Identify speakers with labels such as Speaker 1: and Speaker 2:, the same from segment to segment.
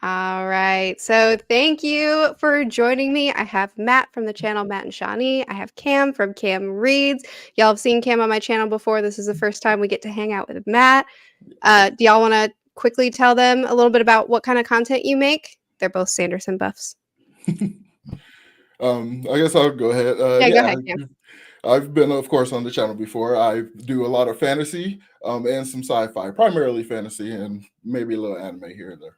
Speaker 1: All right. So thank you for joining me. I have Matt from the channel Matt and Shawnee. I have Cam from Cam Reads. Y'all have seen Cam on my channel before. This is the first time we get to hang out with Matt. Do y'all want to quickly tell them a little bit about what kind of content you make? They're both Sanderson buffs.
Speaker 2: I guess I'll go ahead.
Speaker 1: Yeah, go ahead, Cam.
Speaker 2: I've been, of course, on the channel before. I do a lot of fantasy and some sci-fi, primarily fantasy, and maybe a little anime here and there.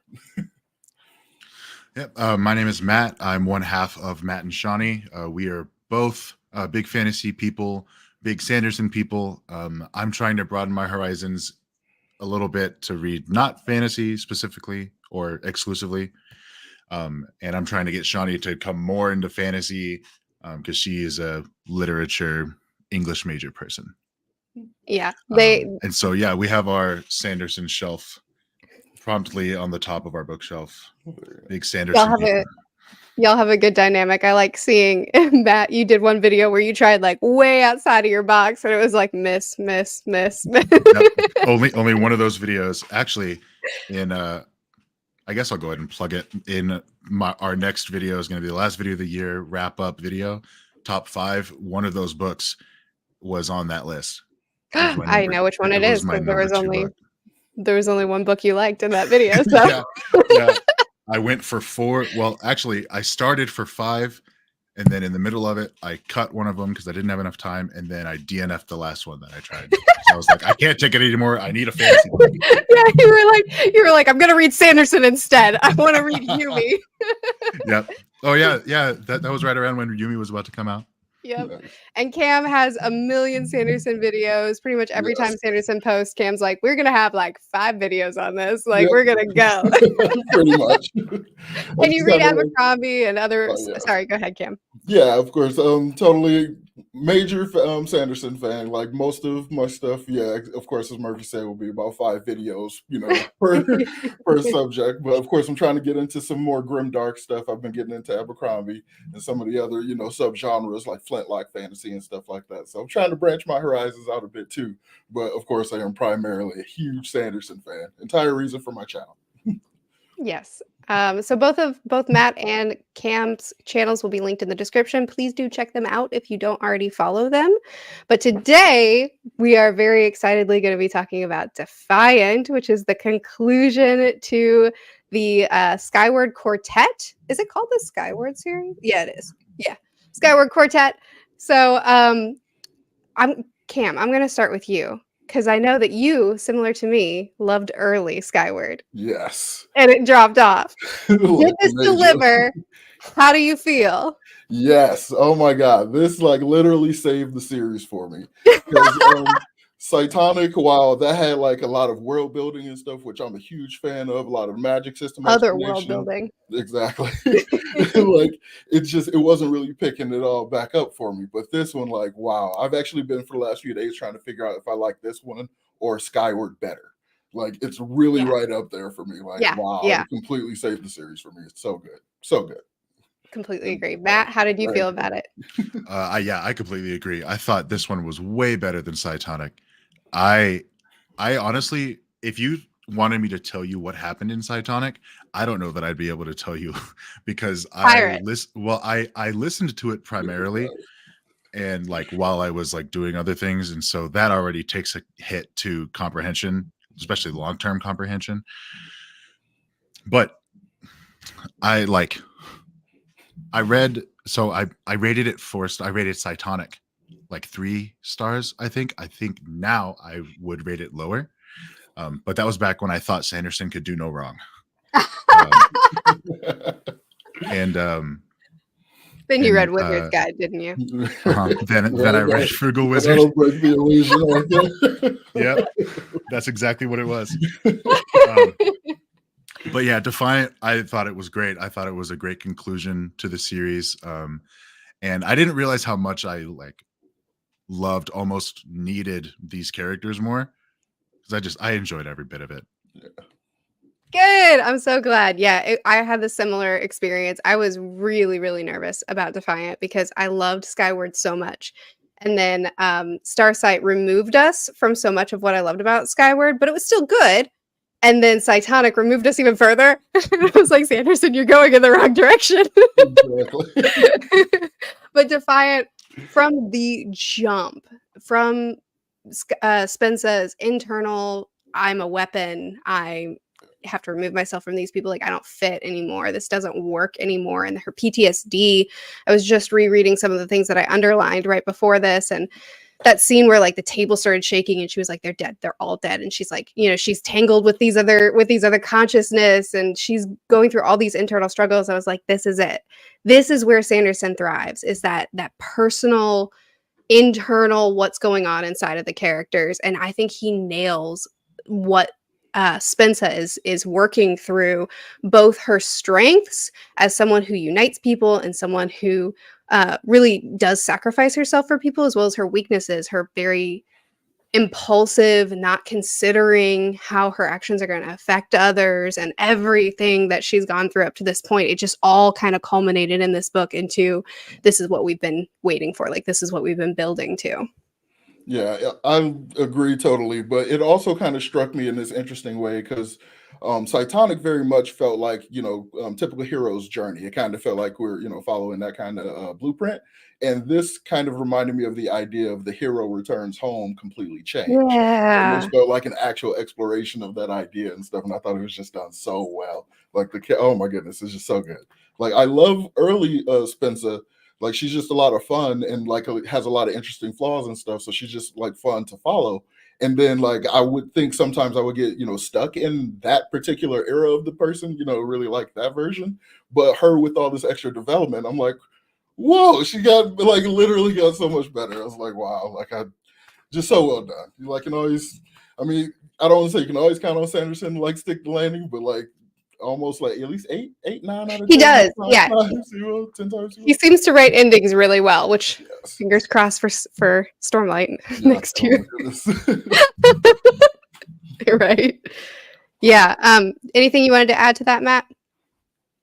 Speaker 3: Yep. My name is Matt. I'm one half of Matt and Shawnee. We are both big fantasy people, big Sanderson people. I'm trying to broaden my horizons a little bit to read not fantasy specifically or exclusively. And I'm trying to get Shawnee to come more into fantasy because she is a literature English major person.
Speaker 1: Yeah.
Speaker 3: And so, yeah, we have our Sanderson shelf promptly on the top of our bookshelf. Big Sanderson.
Speaker 1: Y'all have a good dynamic. I like seeing Matt. You did one video where you tried like way outside of your box, and it was like miss.
Speaker 3: Yep. Only one of those videos. Actually, in I guess I'll go ahead and plug it in. Our next video is going to be the last video of the year wrap up video, top 5. One of those books was on that list.
Speaker 1: I know which one it is because there was only one book you liked in that video. So
Speaker 3: yeah. I went for 4. Well, actually, I started for 5, and then in the middle of it, I cut one of them because I didn't have enough time, and then I DNF'd the last one that I tried. So I was like, I can't take it anymore. I need a fantasy book.
Speaker 1: Yeah, you were like, I'm gonna read Sanderson instead. I want to read Yumi.
Speaker 3: Yep. Oh yeah. That was right around when Yumi was about to come out.
Speaker 1: Yep. And Cam has a million Sanderson videos. Pretty much every time Sanderson posts, Cam's like, we're gonna have like 5 videos on this. Like, we're gonna go.
Speaker 2: Pretty much.
Speaker 1: And you read Abercrombie and other. Sorry, go ahead, Cam.
Speaker 2: Yeah, of course. Totally major Sanderson fan. Like most of my stuff, yeah, of course, as Murphy said, will be about 5 videos, per subject. But of course, I'm trying to get into some more grim dark stuff. I've been getting into Abercrombie and some of the other, subgenres like Flintlock fantasy and stuff like that. So I'm trying to branch my horizons out a bit too. But of course, I am primarily a huge Sanderson fan. Entire reason for my channel.
Speaker 1: Yes. So both Matt and Cam's channels will be linked in the description. Please do check them out if you don't already follow them. But today we are very excitedly going to be talking about Defiant, which is the conclusion to the Skyward Quartet. Is it called the Skyward series? Yeah, it is. Yeah, Skyward Quartet. So I'm going to start with you. Because I know that you, similar to me, loved early Skyward.
Speaker 2: Yes.
Speaker 1: And it dropped off. Did this deliver? How do you feel?
Speaker 2: Yes. Oh my God. This literally saved the series for me. Cytonic, while that had a lot of world building and stuff, which I'm a huge fan of, a lot of magic system
Speaker 1: other world building.
Speaker 2: Exactly. It wasn't really picking it all back up for me. But this one, wow, I've actually been for the last few days trying to figure out if I like this one or Skyward better. It's really right up there for me. Wow, it completely saved the series for me. It's so good. So good.
Speaker 1: Completely agree. Matt, how did you feel about it?
Speaker 3: I completely agree. I thought this one was way better than Cytonic. I honestly, if you wanted me to tell you what happened in Cytonic, I don't know that I'd be able to tell you because I listened to it primarily and while I was doing other things, and so that already takes a hit to comprehension, especially long-term comprehension. But I rated it first. I rated Cytonic 3 stars. I think now I would rate it lower. But that was back when I thought Sanderson could do no wrong.
Speaker 2: Then
Speaker 1: you read Wizard's Guide, didn't you?
Speaker 3: Then I read Frugal Wizard.
Speaker 2: Break the illusion.
Speaker 3: Yep, that's exactly what it was. But yeah, Defiant, I thought it was great. I thought it was a great conclusion to the series. And I didn't realize how much I loved, almost needed these characters more. Because I enjoyed every bit of it.
Speaker 2: Yeah.
Speaker 1: Good. I'm so glad. Yeah, I had the similar experience. I was really, really nervous about Defiant because I loved Skyward so much. And then Starsight removed us from so much of what I loved about Skyward, but it was still good. And then Cytonic removed us even further. I was like, Sanderson, you're going in the wrong direction.
Speaker 2: Exactly.
Speaker 1: But Defiant, from the jump, from Spensa's internal, I'm a weapon, I have to remove myself from these people, like I don't fit anymore, this doesn't work anymore, and her PTSD. I was just rereading some of the things that I underlined right before this, and that scene where like the table started shaking and she was like, they're dead, they're all dead, and she's like, she's tangled with these other consciousness, and she's going through all these internal struggles. I was like, this is it, this is where Sanderson thrives, is that personal, internal, what's going on inside of the characters. And I think he nails what Spensa is working through, both her strengths as someone who unites people and someone who really does sacrifice herself for people, as well as her weaknesses, her very impulsive, not considering how her actions are going to affect others, and everything that she's gone through up to this point. It just all kind of culminated in this book into, this is what we've been waiting for, like this is what we've been building to.
Speaker 2: Yeah, I agree totally, but it also kind of struck me in this interesting way because Cytonic very much felt like, typical hero's journey. It kind of felt like we're, following that kind of blueprint. And this kind of reminded me of the idea of the hero returns home completely changed. And this
Speaker 1: Yeah.
Speaker 2: felt like an actual exploration of that idea and stuff. And I thought it was just done so well. Like oh my goodness, it's just so good. Like I love early Spensa. Like she's just a lot of fun and like has a lot of interesting flaws and stuff. So she's just like fun to follow. And then like I would think sometimes I would get, stuck in that particular era of the person, really like that version. But her with all this extra development, I'm like, whoa, she got like literally got so much better. I was like, wow, like I just so well done. You like can always, I mean, I don't want to say you can always count on Sanderson to like stick the landing, but like almost like at least 8, 9 out of 10.
Speaker 1: He does, yeah.
Speaker 2: 10 times.
Speaker 1: He seems to write endings really well, which
Speaker 2: Yes.
Speaker 1: fingers crossed for Stormlight next year. You're right. Yeah. Anything you wanted to add to that, Matt?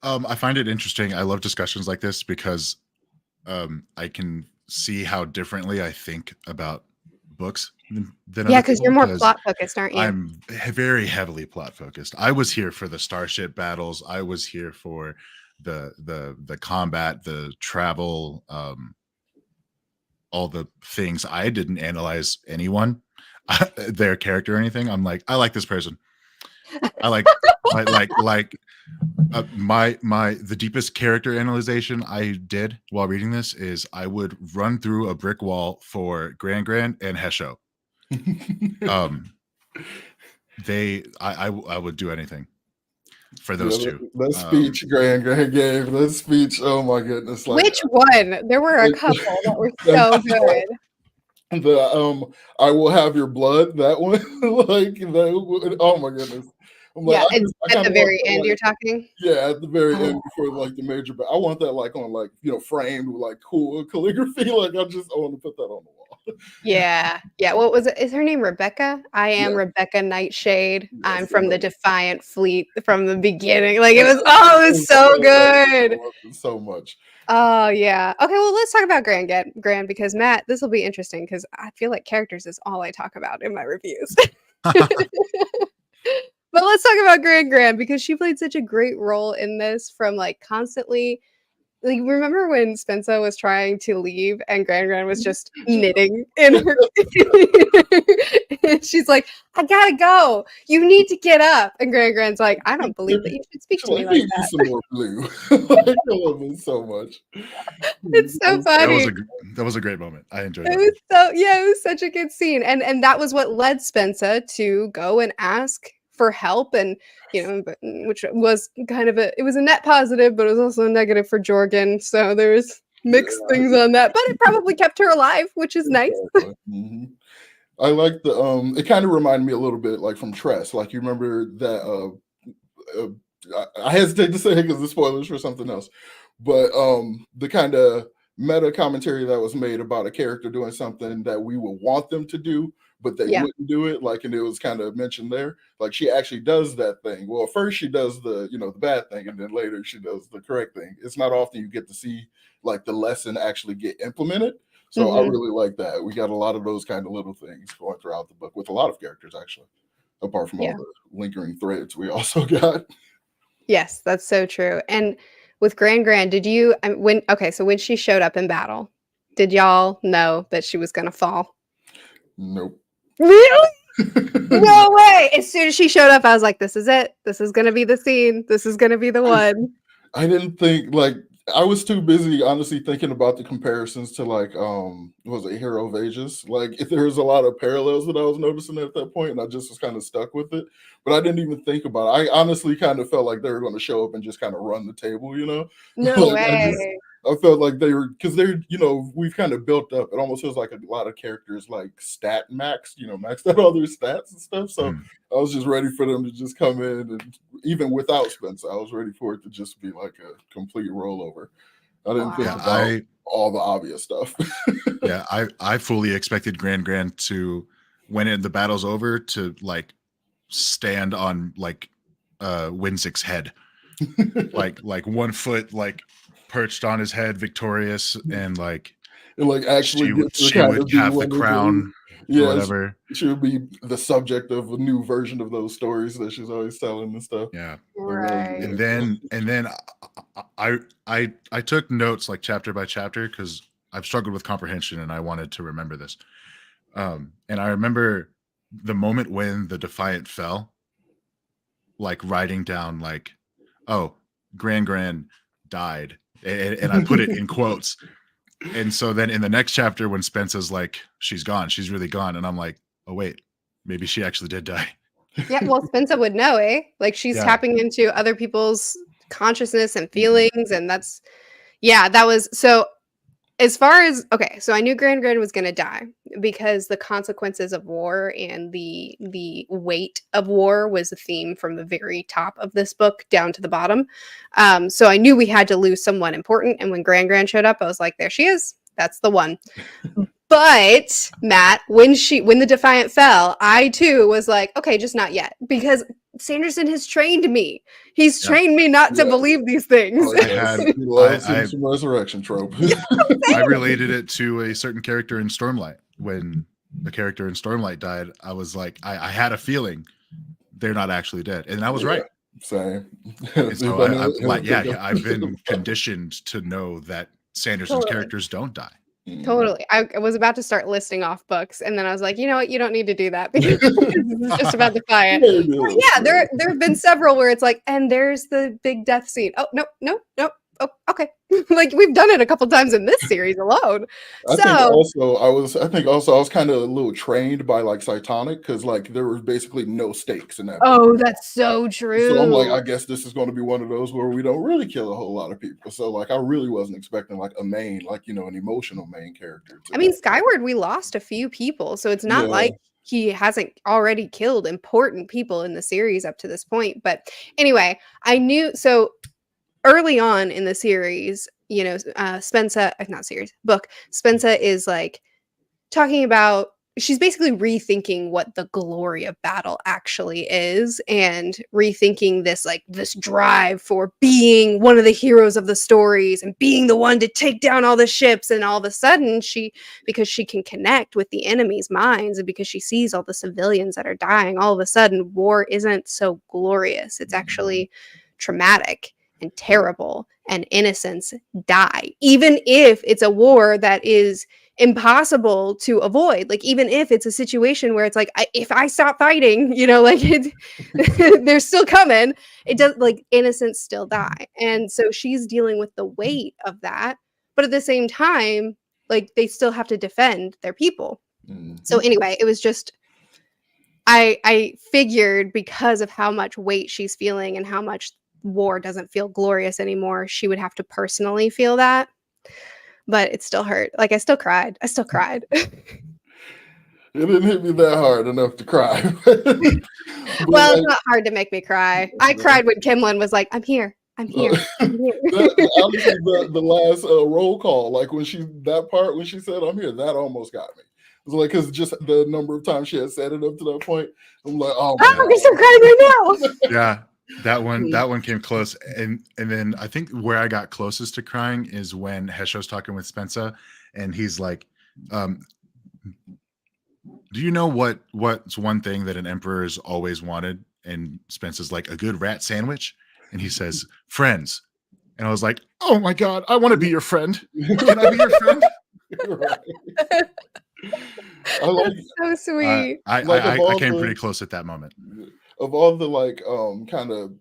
Speaker 3: I find it interesting. I love discussions like this because I can see how differently I think about books than
Speaker 1: Yeah,
Speaker 3: other
Speaker 1: because
Speaker 3: people,
Speaker 1: you're more plot focused, aren't you?
Speaker 3: I'm very heavily plot focused. I was here for the starship battles. I was here for the combat, the travel, all the things. I didn't analyze anyone, their character or anything. I'm like, I like this person. I like the deepest character analyzation I did while reading this is I would run through a brick wall for Grand and Hesho. I would do anything for those two.
Speaker 2: That speech Grand gave, that speech, oh my goodness. Like,
Speaker 1: which one? There were a couple that were so good.
Speaker 2: The I will have your blood, that one. Like that, oh my goodness. I'm like,
Speaker 1: at the very end, you're talking?
Speaker 2: Yeah, at the very end before like the major, but I want that like on like, framed with like cool calligraphy. Like I want to put that on the wall.
Speaker 1: Yeah. What was it? Is her name Rebecca? I am Rebecca Nightshade. Yes, I'm from the Defiant fleet from the beginning. Like it was so good.
Speaker 2: So much.
Speaker 1: Oh yeah. Okay, well let's talk about Grand because Matt, this will be interesting because I feel like characters is all I talk about in my reviews. But let's talk about Grand because she played such a great role in this, from like constantly, like, remember when Spensa was trying to leave and Grand was just knitting in her and she's like, I gotta go, you need to get up, and Grand's like, I don't believe that you should speak to me like that.
Speaker 2: Some more blue. Like, I love it so much.
Speaker 1: It's so funny.
Speaker 3: That was a great moment. I enjoyed it.
Speaker 1: It was such a good scene, and that was what led Spensa to go and ask for help, and which was kind of it was a net positive, but it was also a negative for Jorgen, so there was mixed things on that, but it probably kept her alive, which is nice.
Speaker 2: Mm-hmm. I like the it kind of reminded me a little bit like from Tress. Like you remember that I hesitate to say it because the spoilers for something else, but the kind of meta commentary that was made about a character doing something that we would want them to do, but they wouldn't do it. Like, and it was kind of mentioned there. Like she actually does that thing. Well, first she does the the bad thing, and then later she does the correct thing. It's not often you get to see like the lesson actually get implemented. So I really like that. We got a lot of those kind of little things going throughout the book with a lot of characters actually. apart from all
Speaker 1: Yeah.
Speaker 2: the lingering threads we also got.
Speaker 1: Yes, that's so true. And with Gran, did you so when she showed up in battle, did y'all know that she was gonna fall?
Speaker 2: Nope.
Speaker 1: Really? No way! As soon as she showed up, I was like, "This is it. This is gonna be the scene. This is gonna be the one."
Speaker 2: I didn't think like I was too busy honestly thinking about the comparisons to like what was it Hero of Ages? Like if there was a lot of parallels that I was noticing at that point, and I just was kind of stuck with it. But I didn't even think about it. I honestly kind of felt like they were going to show up and just kind of run the table, you know?
Speaker 1: No
Speaker 2: Like
Speaker 1: way.
Speaker 2: I felt like they were because they're we've kind of built up. It almost feels like a lot of characters like stat maxed, maxed out all their stats and stuff. So
Speaker 3: Mm.
Speaker 2: I was just ready for them to just come in, and even without Spencer, I was ready for it to just be like a complete rollover. I didn't think
Speaker 3: Yeah,
Speaker 1: Wow.
Speaker 2: about all the obvious stuff.
Speaker 3: yeah, I fully expected Gran to, when the battle's over, to like stand on like Winsick's head, like 1 foot like perched on his head, victorious, and like
Speaker 2: And like actually get to
Speaker 3: she
Speaker 2: kind
Speaker 3: would
Speaker 2: of be
Speaker 3: have the
Speaker 2: one of the
Speaker 3: crown or
Speaker 2: yeah,
Speaker 3: whatever.
Speaker 2: she would be the subject of a new version of those stories that she's always telling and stuff.
Speaker 3: Yeah.
Speaker 2: Like that would be
Speaker 1: Right.
Speaker 3: And
Speaker 2: really cool.
Speaker 3: then I took notes like chapter by chapter because I've struggled with comprehension and I wanted to remember this. And I remember the moment when the Defiant fell, like writing down like, oh, Gran died, and I put it in quotes. And so then in the next chapter, when Spencer's like, she's gone, she's really gone, and I'm like, oh wait, maybe she actually did die.
Speaker 1: Yeah, well, Spencer would know, eh? Like, she's
Speaker 3: Yeah.
Speaker 1: tapping into other people's consciousness and feelings, and that's yeah, that was so as far as okay, so I knew Gran was gonna die because the consequences of war and the weight of war was a theme from the very top of this book down to the bottom. So I knew we had to lose someone important, and when Gran showed up, I was like, "There she is. That's the one." But Matt, when the Defiant fell, I too was like, "Okay, just not yet," because Sanderson has trained me. He's
Speaker 3: Yeah.
Speaker 1: trained me not to
Speaker 2: Yeah.
Speaker 1: believe these things.
Speaker 2: Oh,
Speaker 3: I
Speaker 2: yes.
Speaker 3: had-
Speaker 2: He loves
Speaker 3: I-
Speaker 2: some resurrection trope.
Speaker 3: I related it to a certain character in Stormlight. When the character in Stormlight died, I was like, I had a feeling they're not actually dead, and I was
Speaker 2: Yeah.
Speaker 3: right.
Speaker 2: Same.
Speaker 3: And so I've been conditioned to know that Sanderson's
Speaker 1: Totally.
Speaker 3: characters don't die.
Speaker 1: Totally. I was about to start listing off books, and then I was like, "You know what? You don't need to do that because this is just about Defiant." But yeah, there have been several where it's like, "And there's the big death scene." Oh, nope, nope, nope. Oh, okay. Like, we've done it a couple times in this series alone.
Speaker 2: I think
Speaker 1: So
Speaker 2: also I was kind of a little trained by like Cytonic because like there was basically no stakes in that book.
Speaker 1: oh, that's so
Speaker 2: So I'm like,
Speaker 1: true.
Speaker 2: I guess this is going to be one of those where we don't really kill a whole lot of people. So like, I really wasn't expecting like a main, like an emotional main character.
Speaker 1: I mean, Skyward, we lost a few people, so it's not
Speaker 2: Yeah.
Speaker 1: like he hasn't already killed important people in the series up to this point. But anyway, I knew so early on in the series, Spencer, not series, book, Spencer is like talking about she's basically rethinking what the glory of battle actually is and rethinking this drive for being one of the heroes of the stories and being the one to take down all the ships. And all of a sudden because she can connect with the enemy's minds and because she sees all the civilians that are dying, all of a sudden war isn't so glorious. It's actually traumatic and terrible, and innocents die, even if it's a war that is impossible to avoid. Like, even if it's a situation where it's like, if I stop fighting, they're still coming. It does, like, innocents still die, and so she's dealing with the weight of that. But at the same time, like, they still have to defend their people. So anyway, it was just I figured because of how much weight she's feeling and how much war doesn't feel glorious anymore, she would have to personally feel that. But it still hurt. Like, I still cried.
Speaker 2: It didn't hit me that hard enough to cry.
Speaker 1: Well, it's not hard to make me cry. I cried when Kimlin was like, I'm here. I'm here. I'm here.
Speaker 2: Honestly, the last roll call, like when she said, I'm here, that almost got me. It was like, because just the number of times she had said it up to that point, I'm like, oh my
Speaker 1: I'm
Speaker 2: God.
Speaker 1: gonna start crying right now.
Speaker 3: Yeah, that one came close, and then I think where I got closest to crying is when Hesho's talking with Spencer, and he's like, Do you know what's one thing that an emperor's always wanted? And Spence is like, a good rat sandwich, and he says, friends. And I was like, oh my god, I want to be your friend. Can I be your friend?
Speaker 2: Right. I like
Speaker 1: So sweet.
Speaker 3: I came pretty close at that moment.
Speaker 2: of all the like kind of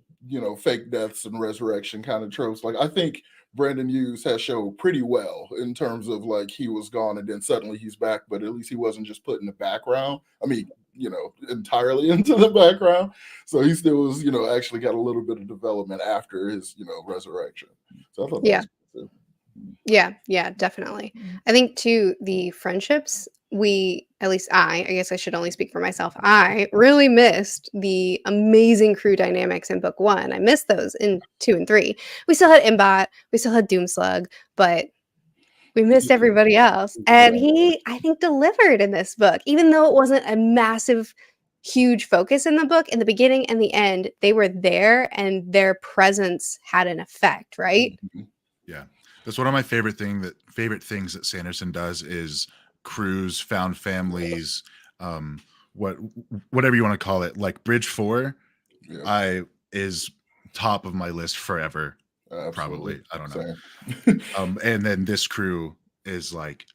Speaker 2: fake deaths and resurrection kind of tropes. Like I think Brandon Hughes has showed pretty well in terms of like he was gone and then suddenly he's back, but at least he wasn't just put in the background. I mean, entirely into the background. So he still was, actually got a little bit of development after his, resurrection. So I thought that was cool too.
Speaker 1: Yeah, definitely. I think too, the friendships, at least I guess I should only speak for myself. I really missed the amazing crew dynamics in book 1. I missed those in 2 and 3. We still had Imbot, we still had Doomslug, but we missed everybody else. And he, I think, delivered in this book, even though it wasn't a massive, huge focus in the book. In the beginning and the end, they were there and their presence had an effect, right?
Speaker 3: Yeah. That's one of my favorite things that Sanderson does is crews, found families, whatever you want to call it. Like Bridge 4, is top of my list forever.
Speaker 2: Absolutely.
Speaker 3: Probably. I don't know. And then this crew is like,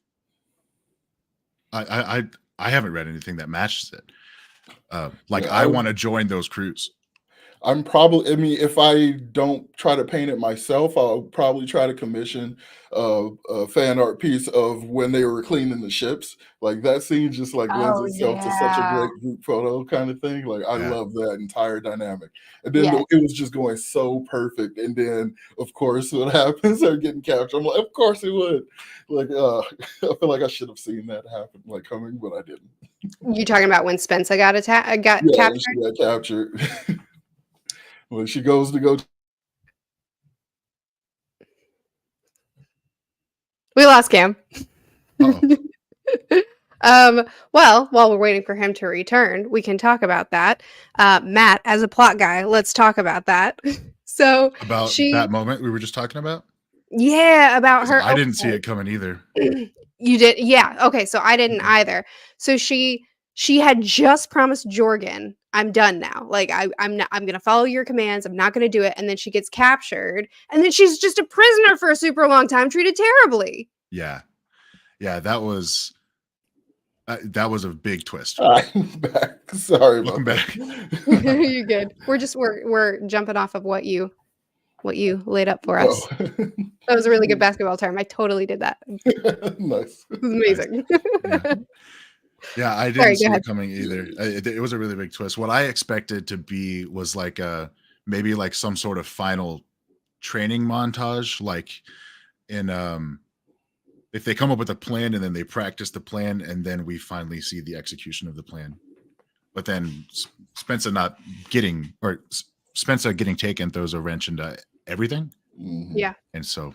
Speaker 3: I haven't read anything that matches it. I want to join those crews.
Speaker 2: If I don't try to paint it myself, I'll probably try to commission a fan art piece of when they were cleaning the ships. Like that scene just like lends itself to such a great group photo kind of thing. Like I love that entire dynamic. And then it was just going so perfect. And then of course what happens, they're getting captured. I'm like, of course it would. Like I feel like I should have seen that happen, like coming, but I didn't.
Speaker 1: You talking about when Spencer got captured?
Speaker 2: She got captured. When she goes to go,
Speaker 1: we lost Cam.
Speaker 3: Uh-oh.
Speaker 1: Well, while we're waiting for him to return, we can talk about that. Matt, as a plot guy, let's talk about that. So
Speaker 3: about that moment we were just talking about?
Speaker 1: Yeah, about her.
Speaker 3: I didn't see it coming either.
Speaker 1: You did? Yeah. Okay, so I didn't either. So she had just promised Jorgen, I'm done now. Like I'm gonna follow your commands. I'm not gonna do it. And then she gets captured, and then she's just a prisoner for a super long time, treated terribly.
Speaker 3: Yeah, that was a big twist.
Speaker 2: I'm back. Sorry about
Speaker 3: back.
Speaker 1: You're good. We're jumping off of what you laid up for us. That was a really good basketball term. I totally did that.
Speaker 2: Nice.
Speaker 1: It was amazing.
Speaker 3: Yeah, I didn't see it coming either. It was a really big twist. What I expected to be was like maybe like some sort of final training montage, like in if they come up with a plan and then they practice the plan and then we finally see the execution of the plan. But then Spencer getting taken throws a wrench into everything.
Speaker 2: Mm-hmm.
Speaker 1: Yeah.
Speaker 3: And so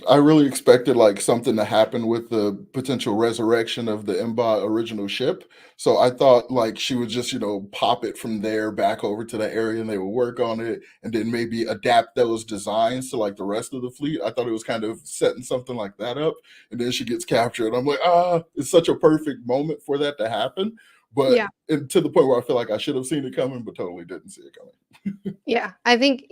Speaker 2: I really expected like something to happen with the potential resurrection of the Mbot original ship. So I thought like she would just, pop it from there back over to the area and they would work on it and then maybe adapt those designs to like the rest of the fleet. I thought it was kind of setting something like that up. And then she gets captured. I'm like, it's such a perfect moment for that to happen. But to the point where I feel like I should have seen it coming, but totally didn't see it coming.
Speaker 1: Yeah, I think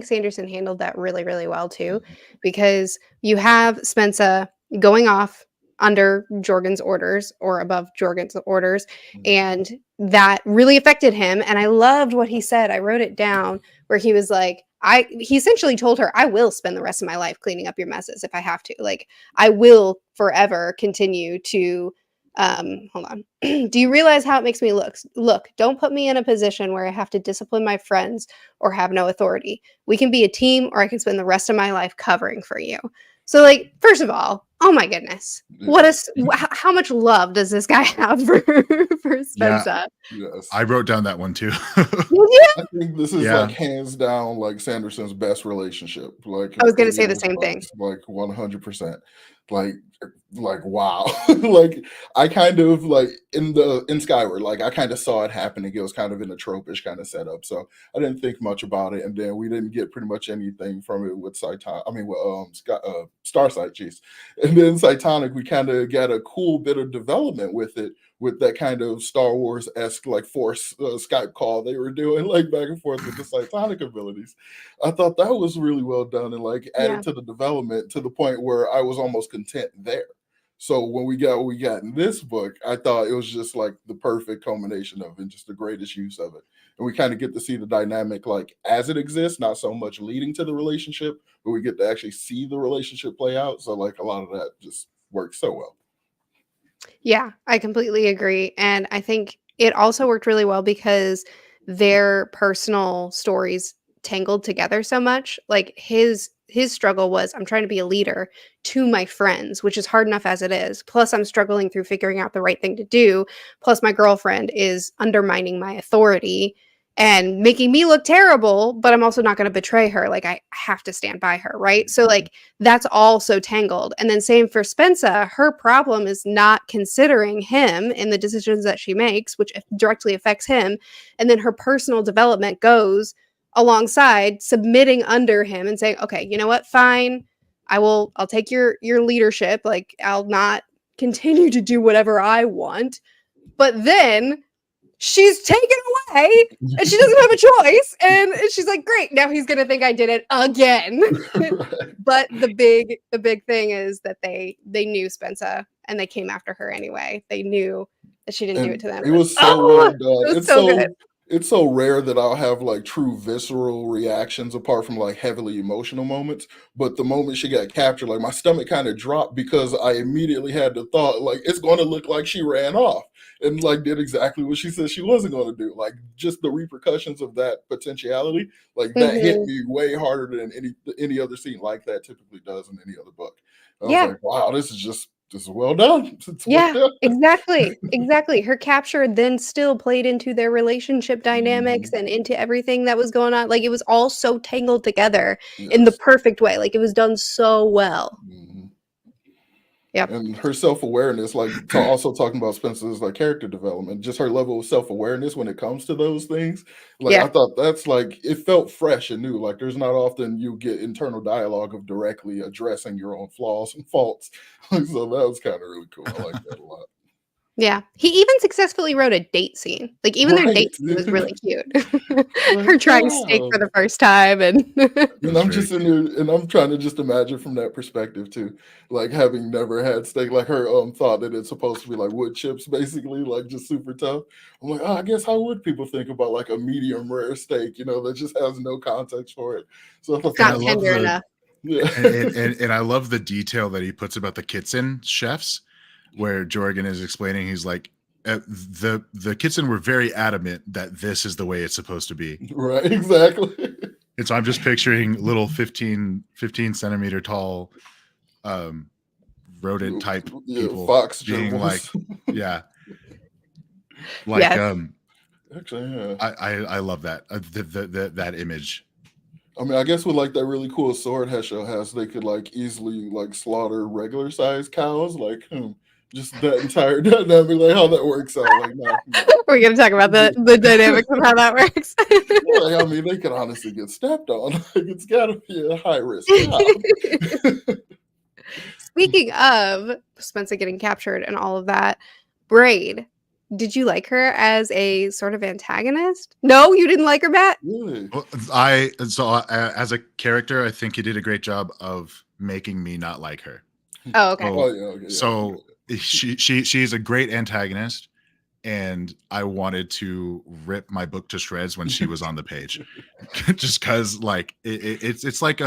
Speaker 1: Sanderson handled that really, really well too, because you have Spencer going off under Jorgen's orders or above Jorgen's orders, and that really affected him. And I loved what he said. I wrote it down where he was like, he essentially told her, I will spend the rest of my life cleaning up your messes if I have to. Like, I will forever continue to hold on. Do you realize how it makes me look? Look, don't put me in a position where I have to discipline my friends or have no authority. We can be a team, or I can spend the rest of my life covering for you. So, like, first of all, oh my goodness, how much love does this guy have for Spencer?
Speaker 2: Yes.
Speaker 3: I wrote down that one too.
Speaker 2: I think this is like hands down like Sanderson's best relationship. Like
Speaker 1: I was going to say the same thing.
Speaker 2: Like 100%. like wow. Like I kind of like in Skyward, like I kind of saw it happening. It was kind of in a tropish kind of setup, so I didn't think much about it. And then we didn't get pretty much anything from it with Saitan. I mean, with Starsight, jeez. And then Saitonic, we kind of got a cool bit of development with it, with that kind of Star Wars esque like force Skype call they were doing, like back and forth with the Saitonic abilities. I thought that was really well done and like added to the development to the point where I was almost content there. So when we got what we got in this book, I thought it was just like the perfect culmination of it, just the greatest use of it. And we kind of get to see the dynamic like as it exists, not so much leading to the relationship, but we get to actually see the relationship play out. So like a lot of that just works so well.
Speaker 1: Yeah, I completely agree. And I think it also worked really well because their personal stories tangled together so much. Like his struggle was, I'm trying to be a leader to my friends, which is hard enough as it is. Plus I'm struggling through figuring out the right thing to do. Plus my girlfriend is undermining my authority and making me look terrible, but I'm also not going to betray her. Like I have to stand by her, right? So like that's all so tangled. And then same for Spensa, her problem is not considering him in the decisions that she makes, which directly affects him. And then her personal development goes alongside submitting under him and saying, okay, you know what? Fine. I'll take your leadership. Like I'll not continue to do whatever I want. But then she's taken away and she doesn't have a choice. And she's like, great, now he's gonna think I did it again. But the big thing is that they knew Spensa and they came after her anyway. They knew that she didn't do it to them.
Speaker 2: It was so well done.
Speaker 1: It was so good.
Speaker 2: It's so rare that I'll have like true visceral reactions apart from like heavily emotional moments. But the moment she got captured, like my stomach kind of dropped because I immediately had the thought, like, it's going to look like she ran off and like did exactly what she said she wasn't going to do. Like just the repercussions of that potentiality, like that hit me way harder than any other scene like that typically does in any other book. I was like, wow, this is well done.
Speaker 1: Exactly. Her capture then still played into their relationship dynamics and into everything that was going on. Like it was all so tangled together in the perfect way. Like it was done so well. Yeah.
Speaker 2: And her self-awareness, like also talking about Spencer's like character development, just her level of self-awareness when it comes to those things. Like I thought that's like it felt fresh and new. Like there's not often you get internal dialogue of directly addressing your own flaws and faults. So that was kind of really cool. I like that a lot.
Speaker 1: Yeah. He even successfully wrote a date scene. Like even their date scene was really cute. Her trying steak for the first time and
Speaker 2: I'm just in there and I'm trying to just imagine from that perspective too. Like having never had steak, like her thought that it's supposed to be like wood chips, basically, like just super tough. I'm like, I guess how would people think about like a medium rare steak, that just has no context for it. So I thought
Speaker 1: not tender enough.
Speaker 2: Yeah.
Speaker 3: and I love the detail that he puts about the Kitsen chefs, where Jorgen is explaining, he's like, the Kitsen were very adamant that this is the way it's supposed to be.
Speaker 2: Right, exactly.
Speaker 3: And so I'm just picturing little 15 centimeter tall rodent type people
Speaker 2: fox
Speaker 3: being
Speaker 2: gerbils.
Speaker 3: Actually, I love that that image.
Speaker 2: I mean, I guess with like that really cool sword Heschel has, they could like easily like slaughter regular sized cows, like just that entire dynamic, like how that works out. Like,
Speaker 1: we're gonna talk about the dynamics of how that works.
Speaker 2: I mean, they could honestly get stepped on. Like, it's gotta be a high risk job.
Speaker 1: Speaking of Spensa getting captured and all of that, Braid, did you like her as a sort of antagonist? No, you didn't like her, Matt?
Speaker 2: Really?
Speaker 3: Well, as a character, I think he did a great job of making me not like her.
Speaker 1: Oh, okay.
Speaker 3: So she's a great antagonist, and I wanted to rip my book to shreds when she was on the page, just because like it's like